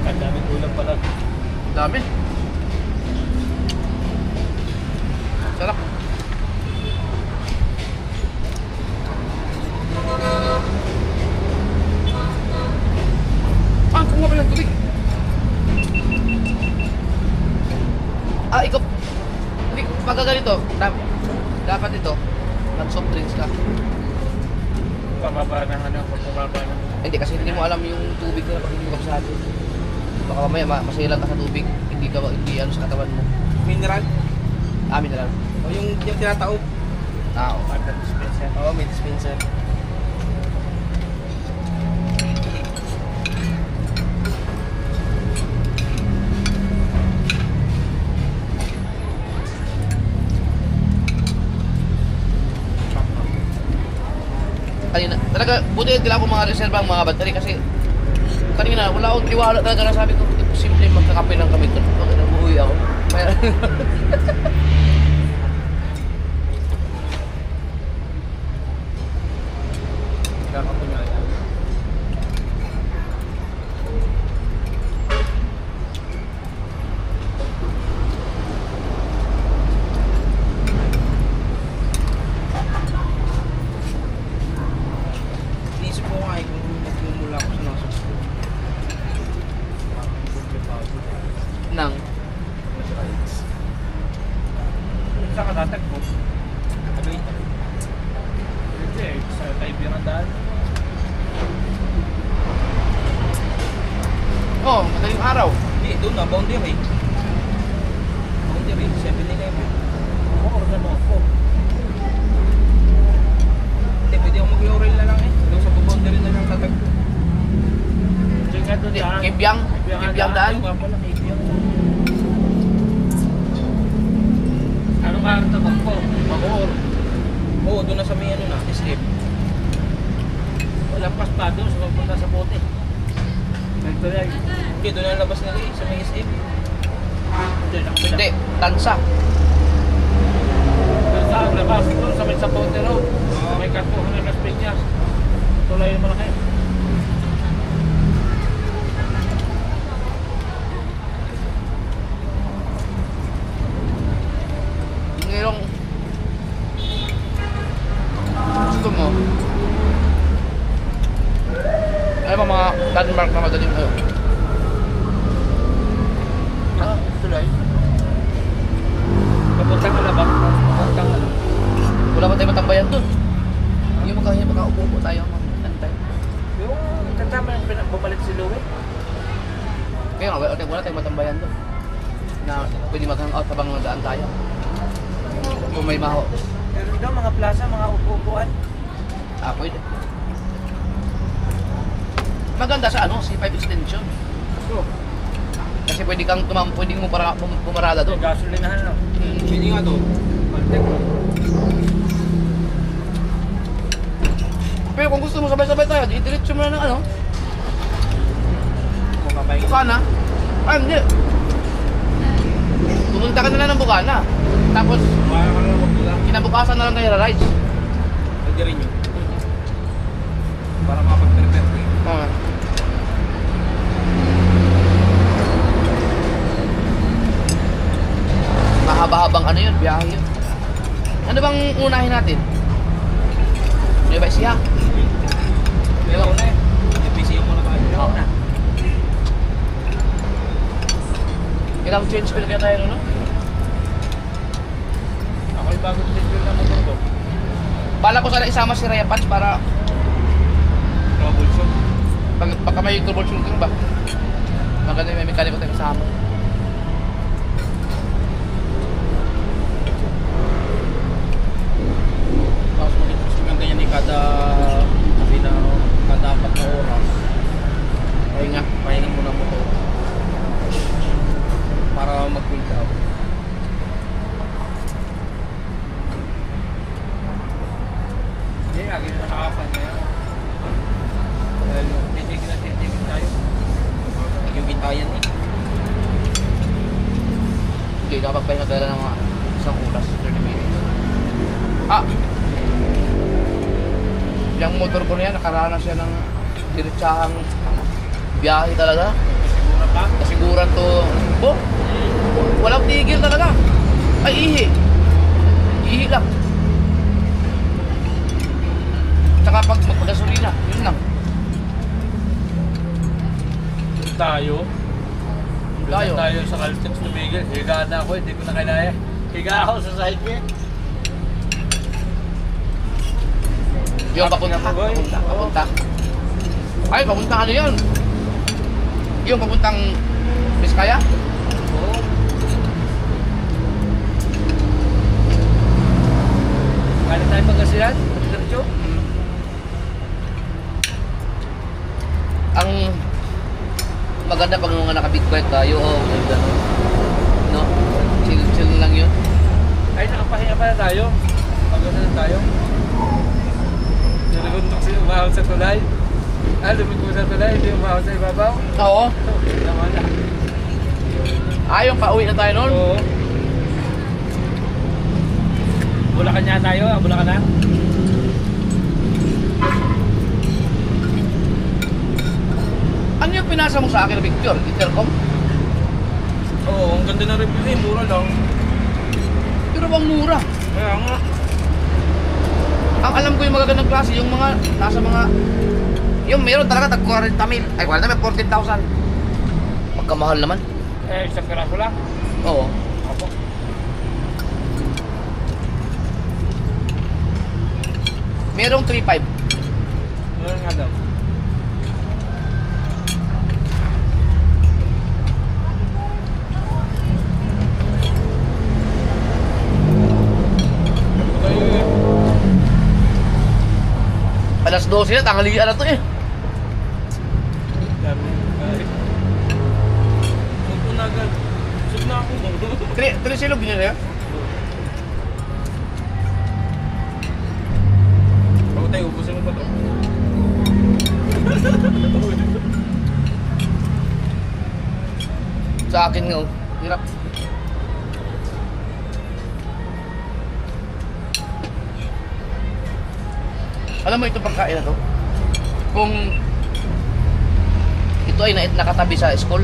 [SPEAKER 3] Ang daming ulam pala.
[SPEAKER 1] Dami. Sarap. Kumuha pa ng tubig. Ikaw. Hindi, pagka ganito, dapat ito, nag-soft drinks ka.
[SPEAKER 3] pababa ng ano, pababa ng...
[SPEAKER 1] Hindi, kasi hindi mo alam yung tubig na pag hindi mo kabisado. Baka mamaya masayalan ka sa tubig, hindi ano sa katawan mo.
[SPEAKER 2] Mineral.
[SPEAKER 1] Amin na lang.
[SPEAKER 2] O yung tinataob.
[SPEAKER 1] Oo.
[SPEAKER 3] dispenser.
[SPEAKER 2] Oo, may dispenser.
[SPEAKER 1] Kanina, talaga, buti kailangan ko mga reserva ang mga battery kasi kanina, wala akong tiwala talaga na sabi ko, imposible magkakape lang kami ito. Okay, nabuhay ako. Kaya,
[SPEAKER 3] Kakapunyala.
[SPEAKER 2] Inisip ko nga kung nagmumula ako sa nasa school.
[SPEAKER 1] nang,
[SPEAKER 3] Saan ka tatagpo? Hindi, sa Taybiran daan.
[SPEAKER 1] madaling araw.
[SPEAKER 2] Hindi, doon na, boundary. Boundary, 7-Eleven.
[SPEAKER 3] Oo, order mo ako.
[SPEAKER 2] Hindi, pwede ako mag-laurel na lang eh. Doon sa boundary na lang tatagpo.
[SPEAKER 3] Diyan nga doon daan.
[SPEAKER 1] Kibyang daan.
[SPEAKER 2] Yung nga pala, Kibyang.
[SPEAKER 3] Anong araw tatagpo?
[SPEAKER 2] Bacoor. Oo, doon na sa may ano na, SM.
[SPEAKER 3] Lampas pa doon sa pagpunta sa bote. Nagtuloy.
[SPEAKER 2] Hindi, doon na labas na rin sa may SM.
[SPEAKER 1] Hindi, tansa.
[SPEAKER 3] Sa labas doon sa may Sapote Road. May kantuhan ng Las Piñas. Tuloy yung malaki.
[SPEAKER 1] Ngayong gusto mo, ay mga landmark na madaling
[SPEAKER 3] Tuloy. Papuntang Alabang. Papuntang Alabang.
[SPEAKER 1] wala pa tayo matambayan dun. Yung makaupo tayo antay.
[SPEAKER 3] Yung kasama yung bumalik si Louie.
[SPEAKER 1] Kaya nga, wala tayong matambayan dun. Na pwede mag-hangout habang nadaan tayo. Kung may maho.
[SPEAKER 3] Meron daw mga plaza, mga upo-upuan.
[SPEAKER 1] Pwede. Maganda sa C5 extension.
[SPEAKER 3] So,
[SPEAKER 1] Kasi pwede kang pwede mo pumarada doon.
[SPEAKER 3] gasolinahan lang.
[SPEAKER 2] Pwede nga doon.
[SPEAKER 3] Maltek.
[SPEAKER 1] Pero kung gusto mo sabay-sabay tayo, diretso mo na ng Bukana. Hindi. Pumunta ka na lang ng Bukana. Tapos, kinabukasan na lang tayo rides.
[SPEAKER 2] Pwede rin yun. Para makapag-prepare ko yun.
[SPEAKER 1] Mahaba-habang biyahe yun. Ano bang unahin natin? Nueva Ecija?
[SPEAKER 2] Pero ako na eh. PC yung muna kayo.
[SPEAKER 1] Oo na. Ilang change oil kaya tayo no?
[SPEAKER 3] Ako yung bagong schedule na motor ko.
[SPEAKER 1] Bala ko sana isama si Rhea Pats para
[SPEAKER 3] Troubleshoot.
[SPEAKER 1] baka may troubleshooting ba? Maganda may mekaniko tayo kasama.
[SPEAKER 2] Tapos mag-itros ko ng ganyan eh kada kada 4 na oras. Pahinga muna mo to. Para mag-cool down.
[SPEAKER 3] Hindi, lagi na nakakapan ngayon. Dahil titigil tayo.
[SPEAKER 2] Yung bitayan eh.
[SPEAKER 1] Hindi, nakapagpahinga tayo ng mga isang oras, 30 minutes. Yung motor ko na yan, nakaranas siya ng diretsahang biyahe talaga.
[SPEAKER 3] Siguro pa.
[SPEAKER 1] Kasiguran to, walang tigil talaga. Ay, ihi. Ihi lang. Tsaka pag magpagasolina, yun lang.
[SPEAKER 3] Tayo.
[SPEAKER 1] Tayo.
[SPEAKER 3] Tayo sa Caltex ni Miguel. Higa na ako, hindi ko na kinaya. Higa ako sa side gate.
[SPEAKER 1] Yung papunta. Papunta. Ay, papunta ano yun? Yung papuntang Biskaya?
[SPEAKER 3] Oo. Galing tayo Pangasinan, diretso.
[SPEAKER 1] Ang maganda pag mga naka-big bike tayo, ganda, no? Chill lang yun.
[SPEAKER 3] Ay, nakapahinga pala tayo. Pagod na tayo. Nalagundok siya umahon sa tulay. Lumiko sa tulay, hindi umahon sa ibabaw.
[SPEAKER 1] Oo.
[SPEAKER 3] Tama na.
[SPEAKER 1] Yung pauwi na tayo noon.
[SPEAKER 3] Oo. Bulacan niya tayo, Bulacan na.
[SPEAKER 1] Ano yung pinasa mo sa akin na picture? Intercom?
[SPEAKER 2] Oo, ang ganda na review eh, mura lang.
[SPEAKER 1] Pero bang mura?
[SPEAKER 2] Kaya nga.
[SPEAKER 1] Ang alam ko yung magagandang klase, yung mga, nasa mga, yung meron talaga tag 40 mil. Ay, 40 mil, 14,000. Pagkamahal naman.
[SPEAKER 3] Isang piraso lang.
[SPEAKER 1] Oo.
[SPEAKER 3] Opo.
[SPEAKER 1] Merong 3.5.
[SPEAKER 3] Meron nga daw.
[SPEAKER 1] Alas 12 na, tanghalian na to eh.
[SPEAKER 2] Huwag na agad. Sub na ako.
[SPEAKER 1] Trisilog niya sa'yo?
[SPEAKER 2] Bago tayo, ubusin mo pa to.
[SPEAKER 1] Sa akin nga, oh. Hirap. Alam mo ito pagkain na to? Kung ito ay nakatabi sa school,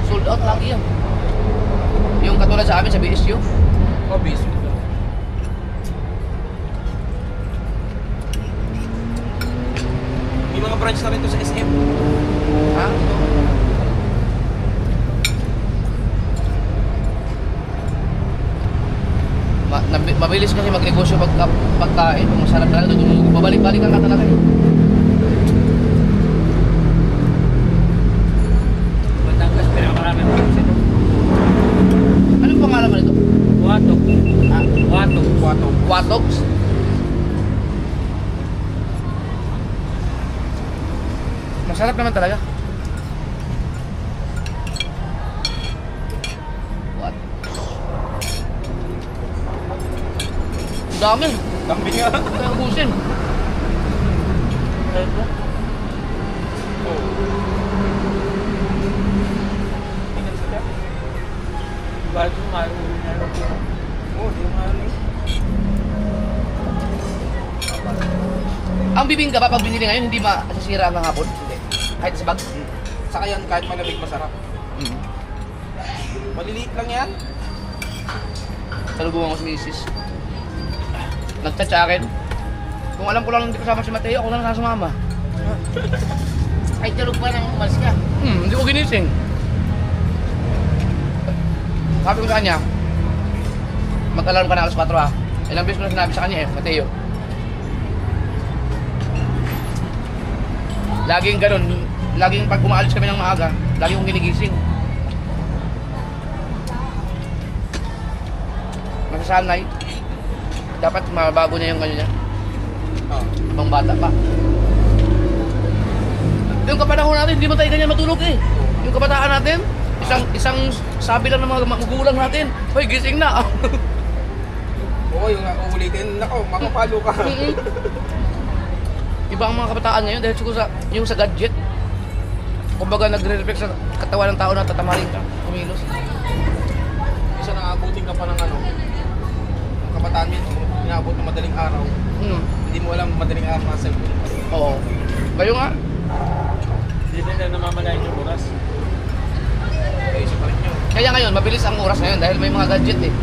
[SPEAKER 1] sold out lagi yan. Yung katulad sa amin sa BSU.
[SPEAKER 2] Obvious. May mga branch na rin to sa SM.
[SPEAKER 1] Ha? Mabilis kasi magnegosyo pagkain. Kung masarap talaga, babalik-balikan ka talaga eh.
[SPEAKER 3] Batangas, pero marami pa rin sito.
[SPEAKER 1] Anong pangalan mo nito?
[SPEAKER 3] Watok.
[SPEAKER 1] Ha?
[SPEAKER 3] Watok. Watok.
[SPEAKER 1] Watogs? Masarap naman talaga. What? Ang dami.
[SPEAKER 2] Dami nga.
[SPEAKER 1] Kaya ubusin.
[SPEAKER 3] Ito.
[SPEAKER 2] Oo. Tingnan sila.
[SPEAKER 3] Bago mauwi na rin.
[SPEAKER 2] Oo, di nga ano eh.
[SPEAKER 1] Ang bibingka ba pag binili ngayon hindi masisira hanggang hapon? Hindi. Kahit sa bag?
[SPEAKER 2] Saka yan, kahit malamig, masarap.
[SPEAKER 1] Mm.
[SPEAKER 2] Maliliit lang yan.
[SPEAKER 1] Salubungan ko si Mrs. Nag-chat sa akin. Kung alam ko lang hindi kasama si Mateo, ako lang sumama.
[SPEAKER 3] Ay, tulog pa nang umalis ka.
[SPEAKER 1] Hindi ko ginising. Sabi ko sa kanya, mag-alarm ka na alas 4 ha. Ilang beses ko na sinabi sa kanya Mateo. Laging ganun, laging pag umaalis kami ng maaga, lagi kong ginigising. Masasanay. Dapat mabago niya yung ano niya.
[SPEAKER 2] Oo.
[SPEAKER 1] Ibang bata pa. Yung kapanahon natin, hindi mo tayo ganyan matulog eh. Yung kabataan natin, isang sabi lang ng mga magulang natin, hoy, gising na.
[SPEAKER 2] Oo, yung uulitin. Nako, makapalo ka.
[SPEAKER 1] Iba ang mga kabataan ngayon dahil siguro yung sa gadget. Kumbaga nagre-reflect sa katawan ng tao na tatamarin ka, kumilos.
[SPEAKER 2] Isa naabutin ka pa ng ano. Ang kabataan nito, inaabot ng madaling araw. Hindi mo alam madaling araw nasa iyo.
[SPEAKER 1] Oo. Kayo nga,
[SPEAKER 3] Hindi na namamalayan yung oras.
[SPEAKER 2] Isa pa rin yun.
[SPEAKER 1] kaya ngayon, mabilis ang oras ngayon dahil may mga gadget eh.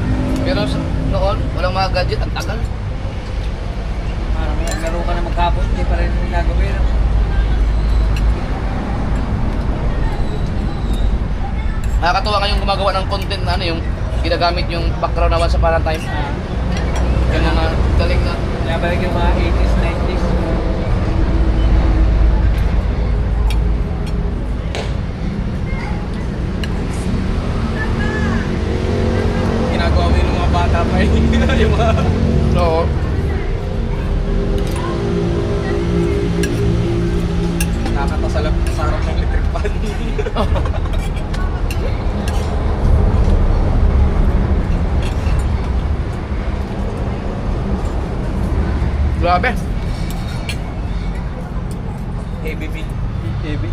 [SPEAKER 1] Pero noon, walang mga gadget, ang tagal.
[SPEAKER 3] Parang may laro ka na maghapon, hindi pa rin nagawin.
[SPEAKER 1] Nakakatuwa ngayong gumagawa ng content na ano, yung ginagamit yung background na once upon a time. Kaya nga, galing na.
[SPEAKER 3] Kaya balik yung mga 80s, 90s.
[SPEAKER 2] Ginagawa mo yun ng mga bata pa yung mga...
[SPEAKER 1] Oo.
[SPEAKER 2] Nakakata sa harap ng electric fan.
[SPEAKER 1] Grabe.
[SPEAKER 2] Heavy beat.
[SPEAKER 3] Heavy.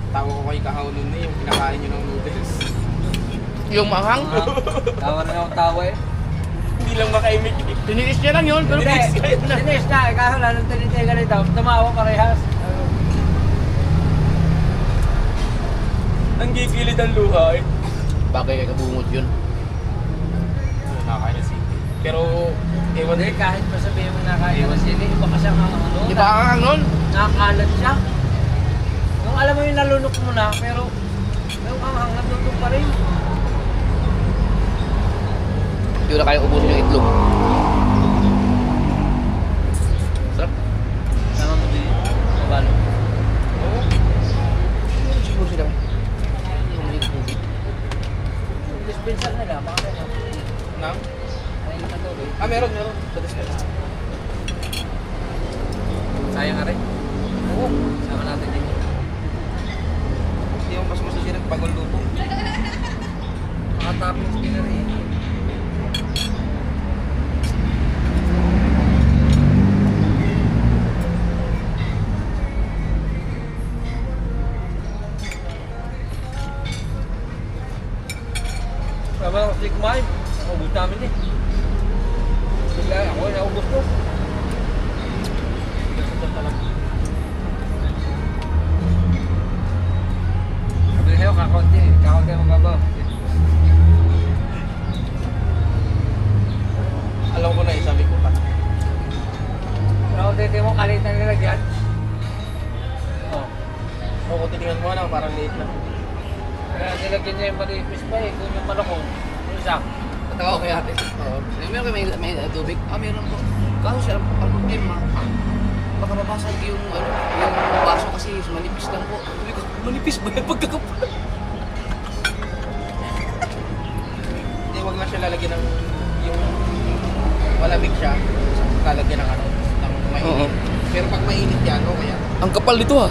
[SPEAKER 2] Tawa ko kay Kahaw nun yung pinakain nyo ng noodles.
[SPEAKER 1] Yung mahang,
[SPEAKER 3] Tawa na akong tawa eh.
[SPEAKER 2] Hindi lang makaimik.
[SPEAKER 1] tiniis niya lang yun, pero
[SPEAKER 3] Hindi, tinis na. Kaso lalong tinitay ka rin daw. Tumawa parehas.
[SPEAKER 2] Ang gigilid ang luha eh.
[SPEAKER 1] bagay kay kabungod yun.
[SPEAKER 2] Nakakain na sili. Pero, ewan
[SPEAKER 3] Hindi, kahit pa sabihin mo nakain na sili, iba ka siya mga ano.
[SPEAKER 1] Di ba ang nun?
[SPEAKER 3] Nakakalat siya. Yung alam mo yung nalunok mo na, pero yung anghang nalunok pa rin.
[SPEAKER 1] Hindi ko na kaya ubusin yung itlog. Sarap.
[SPEAKER 3] Sama mo din. Mabalo.
[SPEAKER 2] Oo.
[SPEAKER 1] Siguro sila. Yung maliit tubig.
[SPEAKER 3] Yung dispenser nila, baka meron.
[SPEAKER 2] Nang?
[SPEAKER 3] Ayun na to, eh.
[SPEAKER 2] Meron. Sa dispenser.
[SPEAKER 3] Sayang nga rin.
[SPEAKER 2] Oo.
[SPEAKER 3] Sama natin din.
[SPEAKER 2] Hindi mo mas masasirag bagong luto.
[SPEAKER 3] Makatapos din na rin. Tama ako kasi kumain. Naubos namin eh. Bigla ako, naubos ko. Gusto talaga. Sabi sa'yo, kakaunti eh. Kakaunti ang mababaw.
[SPEAKER 2] Alam ko na eh, sabi ko pa.
[SPEAKER 3] Pero kung titi mo, kalit na nilagyan. Oh.
[SPEAKER 2] Oo, kung titingnan mo na, parang liit na.
[SPEAKER 3] Kaya nilagyan niya yung manipis pa eh. Kung yung malakong, yung isa.
[SPEAKER 1] Natawa ko kay ate. Oo. Meron kayo may tubig? Meron po. Kaso siya, ang problema, baka mabasag yung, yung baso kasi manipis lang po. Sabi ko, manipis ba yan pagkakapal?
[SPEAKER 2] Hindi, wag na siya lalagyan ng yung malamig siya. Lalagyan ng ng mainit.
[SPEAKER 1] Oo.
[SPEAKER 2] Pero pag mainit yan, okay yan.
[SPEAKER 1] Ang kapal nito ha.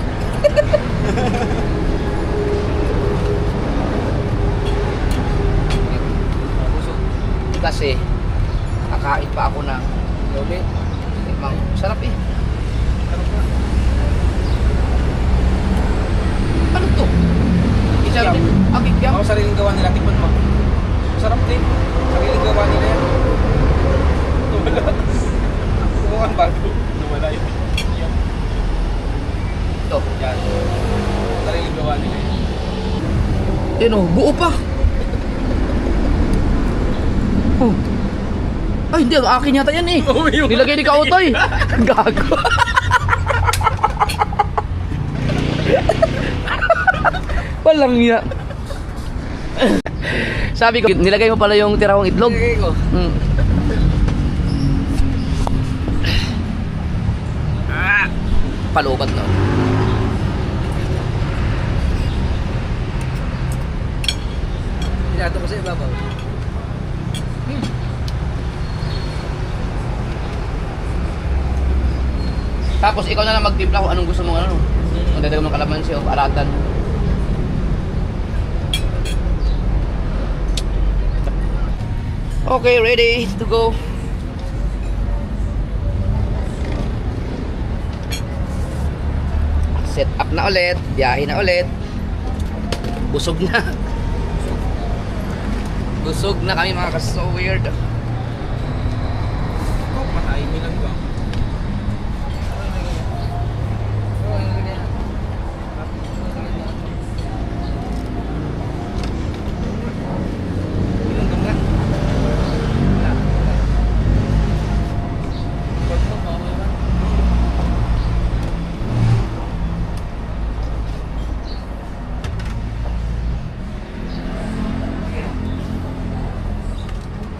[SPEAKER 1] Kasi, kakain pa ako ng lomi. Mang sarap eh. Ano to? Isa
[SPEAKER 2] Kikiam.
[SPEAKER 1] ang kikiam.
[SPEAKER 2] Ako sariling gawa nila, tikman mo. Masarap din. Sariling gawa nila yan. Wala. Mukhang bago. Wala yun. Yan.
[SPEAKER 1] Ito.
[SPEAKER 2] Yan. Sariling gawa nila yan.
[SPEAKER 1] Yan o, buo pa. Oh. Ay, hindi. Ang akin yata yan eh. Nilagay ni Kautoy. Gago. Walang niya. Sabi ko, nilagay mo pala yung tirawang itlog.
[SPEAKER 3] Nilagay ko.
[SPEAKER 1] Mm. Palubat no.
[SPEAKER 3] Pinato ko sa ibabaw.
[SPEAKER 1] Tapos ikaw na lang magtimpla kung anong gusto mong ano. Kung dadagang mong kalamansi o aratan. Okay, ready to go. Set up na ulit, biyahe na ulit. Busog na. Busog na kami mga so weird.
[SPEAKER 2] Matayin nila ba?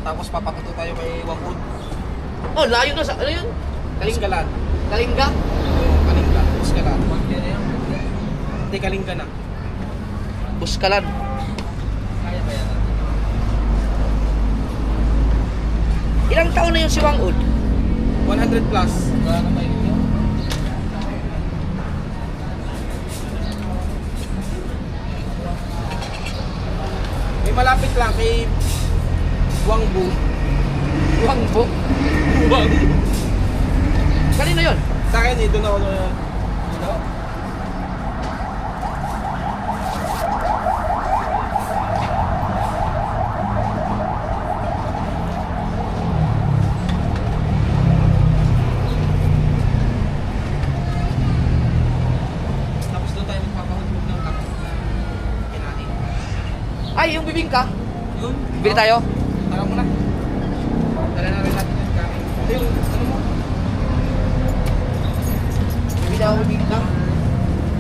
[SPEAKER 2] Tapos papakuto tayo kay Wangkod.
[SPEAKER 1] Oh, layo na sa, ano yun?
[SPEAKER 2] Buskalan.
[SPEAKER 1] Kalingga?
[SPEAKER 2] Kalingga. Buskalan. Hindi, Kalingga na.
[SPEAKER 1] Buskalan.
[SPEAKER 2] Kaya ba yan?
[SPEAKER 1] Ilang taon na yun si Wangkod?
[SPEAKER 2] 100 plus. Wala na may yun. May malapit lang kay Wangbu.
[SPEAKER 1] Wangbo?
[SPEAKER 2] Wang.
[SPEAKER 1] Kanino yun?
[SPEAKER 2] Sa akin eh, doon ako na yun. Tapos doon tayo magpapahulog ng kapit na kinain.
[SPEAKER 1] Ay, yung bibingka?
[SPEAKER 2] Yun.
[SPEAKER 1] Bili tayo?
[SPEAKER 2] Tara mo na. Dala na rin natin yung kain. Ito yung, ano mo?
[SPEAKER 1] Bibili ako bibingka.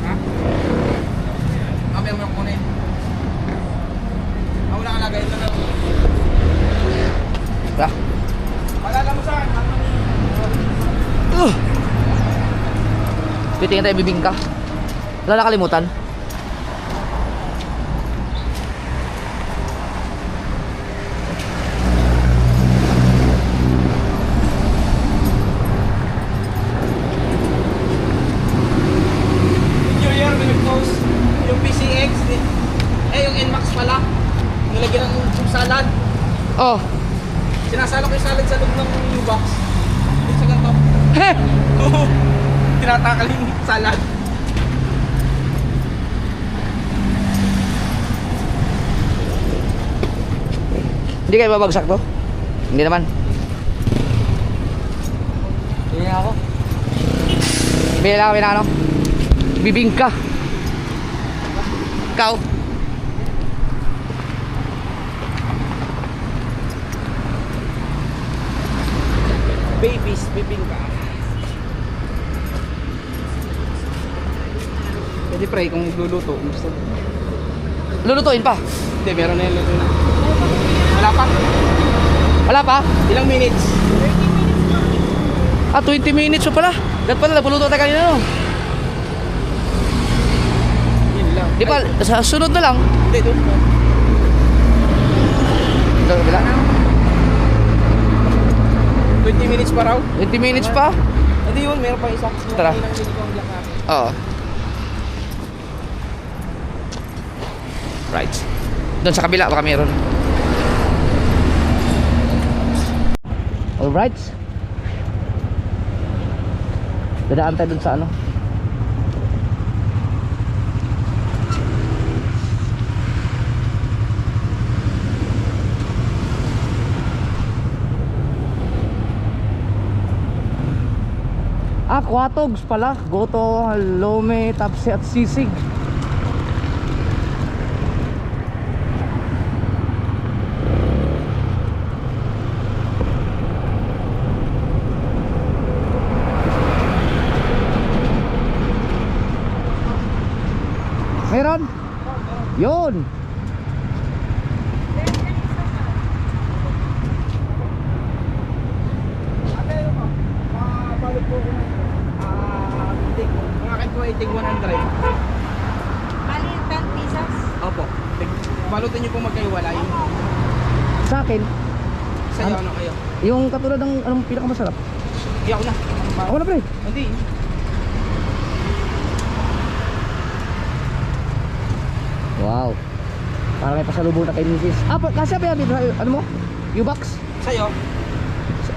[SPEAKER 2] Ha? Mamaya mo yung kunin. Wala ka lagay na lang.
[SPEAKER 1] Ah.
[SPEAKER 2] Pagkala mo saan?
[SPEAKER 1] Titingin tayo bibingka. Wala nakalimutan.
[SPEAKER 2] New Year, may nag-post yung PCX. Yung NMAX pala. Nilagyan ng salad.
[SPEAKER 1] Oh.
[SPEAKER 2] Sinasalo ko yung salad sa loob ng U-box. Dito sa ganito.
[SPEAKER 1] Heh!
[SPEAKER 2] Tinatakal yung salad.
[SPEAKER 1] Hindi kayo babagsak to? Hindi naman.
[SPEAKER 3] Hindi ako.
[SPEAKER 1] Bili lang kami na ano? Bibingka. Ikaw?
[SPEAKER 2] Babies, bibingka. Pwede pre, kung luluto, gusto.
[SPEAKER 1] Lulutuin pa?
[SPEAKER 2] Hindi, meron na yung luto na. Wala pa.
[SPEAKER 1] Wala pa?
[SPEAKER 2] Ilang minutes?
[SPEAKER 1] Ah, 20 minutes pa pala. Dapat pala, nagpuluto tayo kanina no?
[SPEAKER 2] Yun lang.
[SPEAKER 1] Di ba, sa sunod na lang.
[SPEAKER 2] Hindi, doon.
[SPEAKER 1] Ito, bila.
[SPEAKER 2] 20 minutes pa raw.
[SPEAKER 1] 20 minutes pa?
[SPEAKER 2] Hindi yun, meron pa isa.
[SPEAKER 1] Tara.
[SPEAKER 2] Yung kanina ko ang black natin.
[SPEAKER 1] Oo. Right. Doon sa kabila, baka meron. Alright. Dadaan tayo dun sa ano. Ah, Quatogs pala. Goto, Lome, Tapsi at Sisig. Meron? Yun.
[SPEAKER 2] Balot po ko. Mga akin po ay tig 100.
[SPEAKER 6] Bali, 10 pesos.
[SPEAKER 2] Opo. Balutin niyo po magkaiwalay.
[SPEAKER 4] Sa akin,
[SPEAKER 2] Sa'yo, ano kayo?
[SPEAKER 4] yung katulad ng anong pinakamasarap.
[SPEAKER 2] Hindi ako na.
[SPEAKER 4] Ako na pre.
[SPEAKER 2] Hindi.
[SPEAKER 4] Wow. Para may pasalubong na kay Mrs. Ah, kasi pa yan dito, ano mo? U-box?
[SPEAKER 2] Sa'yo?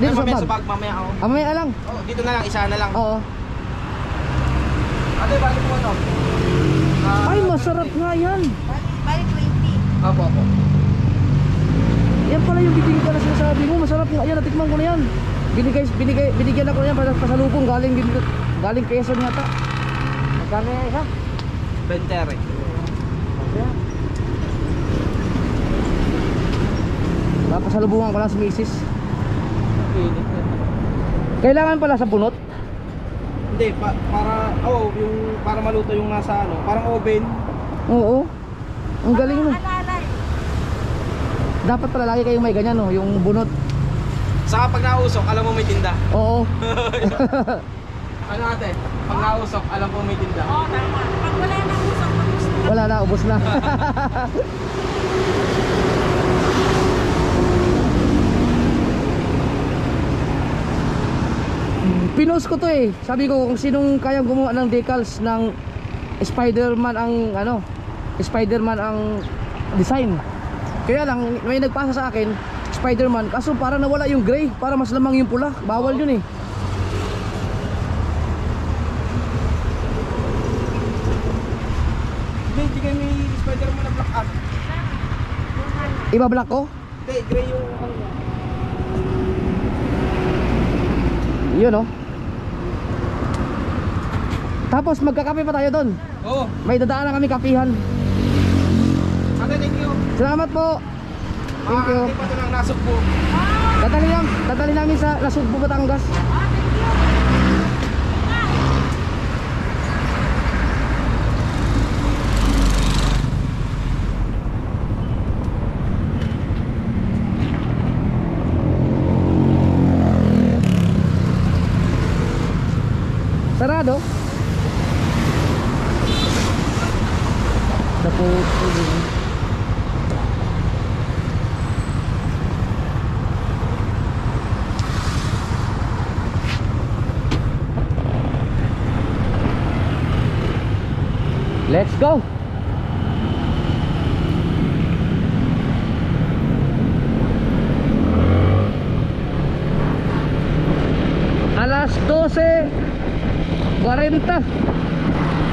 [SPEAKER 4] Dito sa
[SPEAKER 2] mamaya
[SPEAKER 4] bag.
[SPEAKER 2] sa bag, mamaya ako.
[SPEAKER 4] Ah, mamaya lang.
[SPEAKER 2] Oh, dito na lang, isa na lang.
[SPEAKER 4] Oo.
[SPEAKER 2] Ate, balik mo ano?
[SPEAKER 4] Ay, masarap nga yan.
[SPEAKER 6] Bali, 20.
[SPEAKER 2] Opo, opo.
[SPEAKER 4] Yan pala yung bibingka na sinasabi mo. Masarap nga yan. Natikman ko na yan. Binigyan ako na yan para pasalubong. Galing Quezon yata. Magkano yan isa?
[SPEAKER 2] 20.
[SPEAKER 4] Pasalubungan ko lang si Mrs. Kailangan pala sa bunot.
[SPEAKER 2] Hindi, para maluto yung nasa ano, parang oven.
[SPEAKER 4] Oo. Ang galing mo.
[SPEAKER 6] Alalay.
[SPEAKER 4] Dapat pala lagi kayong may ganyan, no? Yung bunot.
[SPEAKER 2] Saka pag nausok, alam mo may tinda.
[SPEAKER 4] Oo.
[SPEAKER 2] Ano ate? Pag nausok, alam mo may tinda.
[SPEAKER 6] Oo, tama. Pag wala nang usap, tapos na.
[SPEAKER 4] Wala na, ubos na. Pinost ko to eh. Sabi ko kung sinong kayang gumawa ng decals ng Spider-Man ang ano, Spider-Man ang design. Kaya lang may nagpasa sa akin Spider-Man, kaso para nawala yung gray, para mas lamang yung pula. Bawal yun eh.
[SPEAKER 2] Hindi kayo may Spider-Man na black art.
[SPEAKER 4] Iba black ko?
[SPEAKER 2] Hindi, gray yung ano.
[SPEAKER 4] Yun oh. Tapos magkakape pa tayo doon.
[SPEAKER 2] Oo.
[SPEAKER 4] May dadaan na kami kapihan.
[SPEAKER 2] Ate, thank you.
[SPEAKER 4] Salamat po. Thank you.
[SPEAKER 2] Makakakit pa ito ng nasugpo.
[SPEAKER 4] Dadali namin sa Nasugbu, Batangas. Sarado? Dapo. Let's go. Alas 12:40.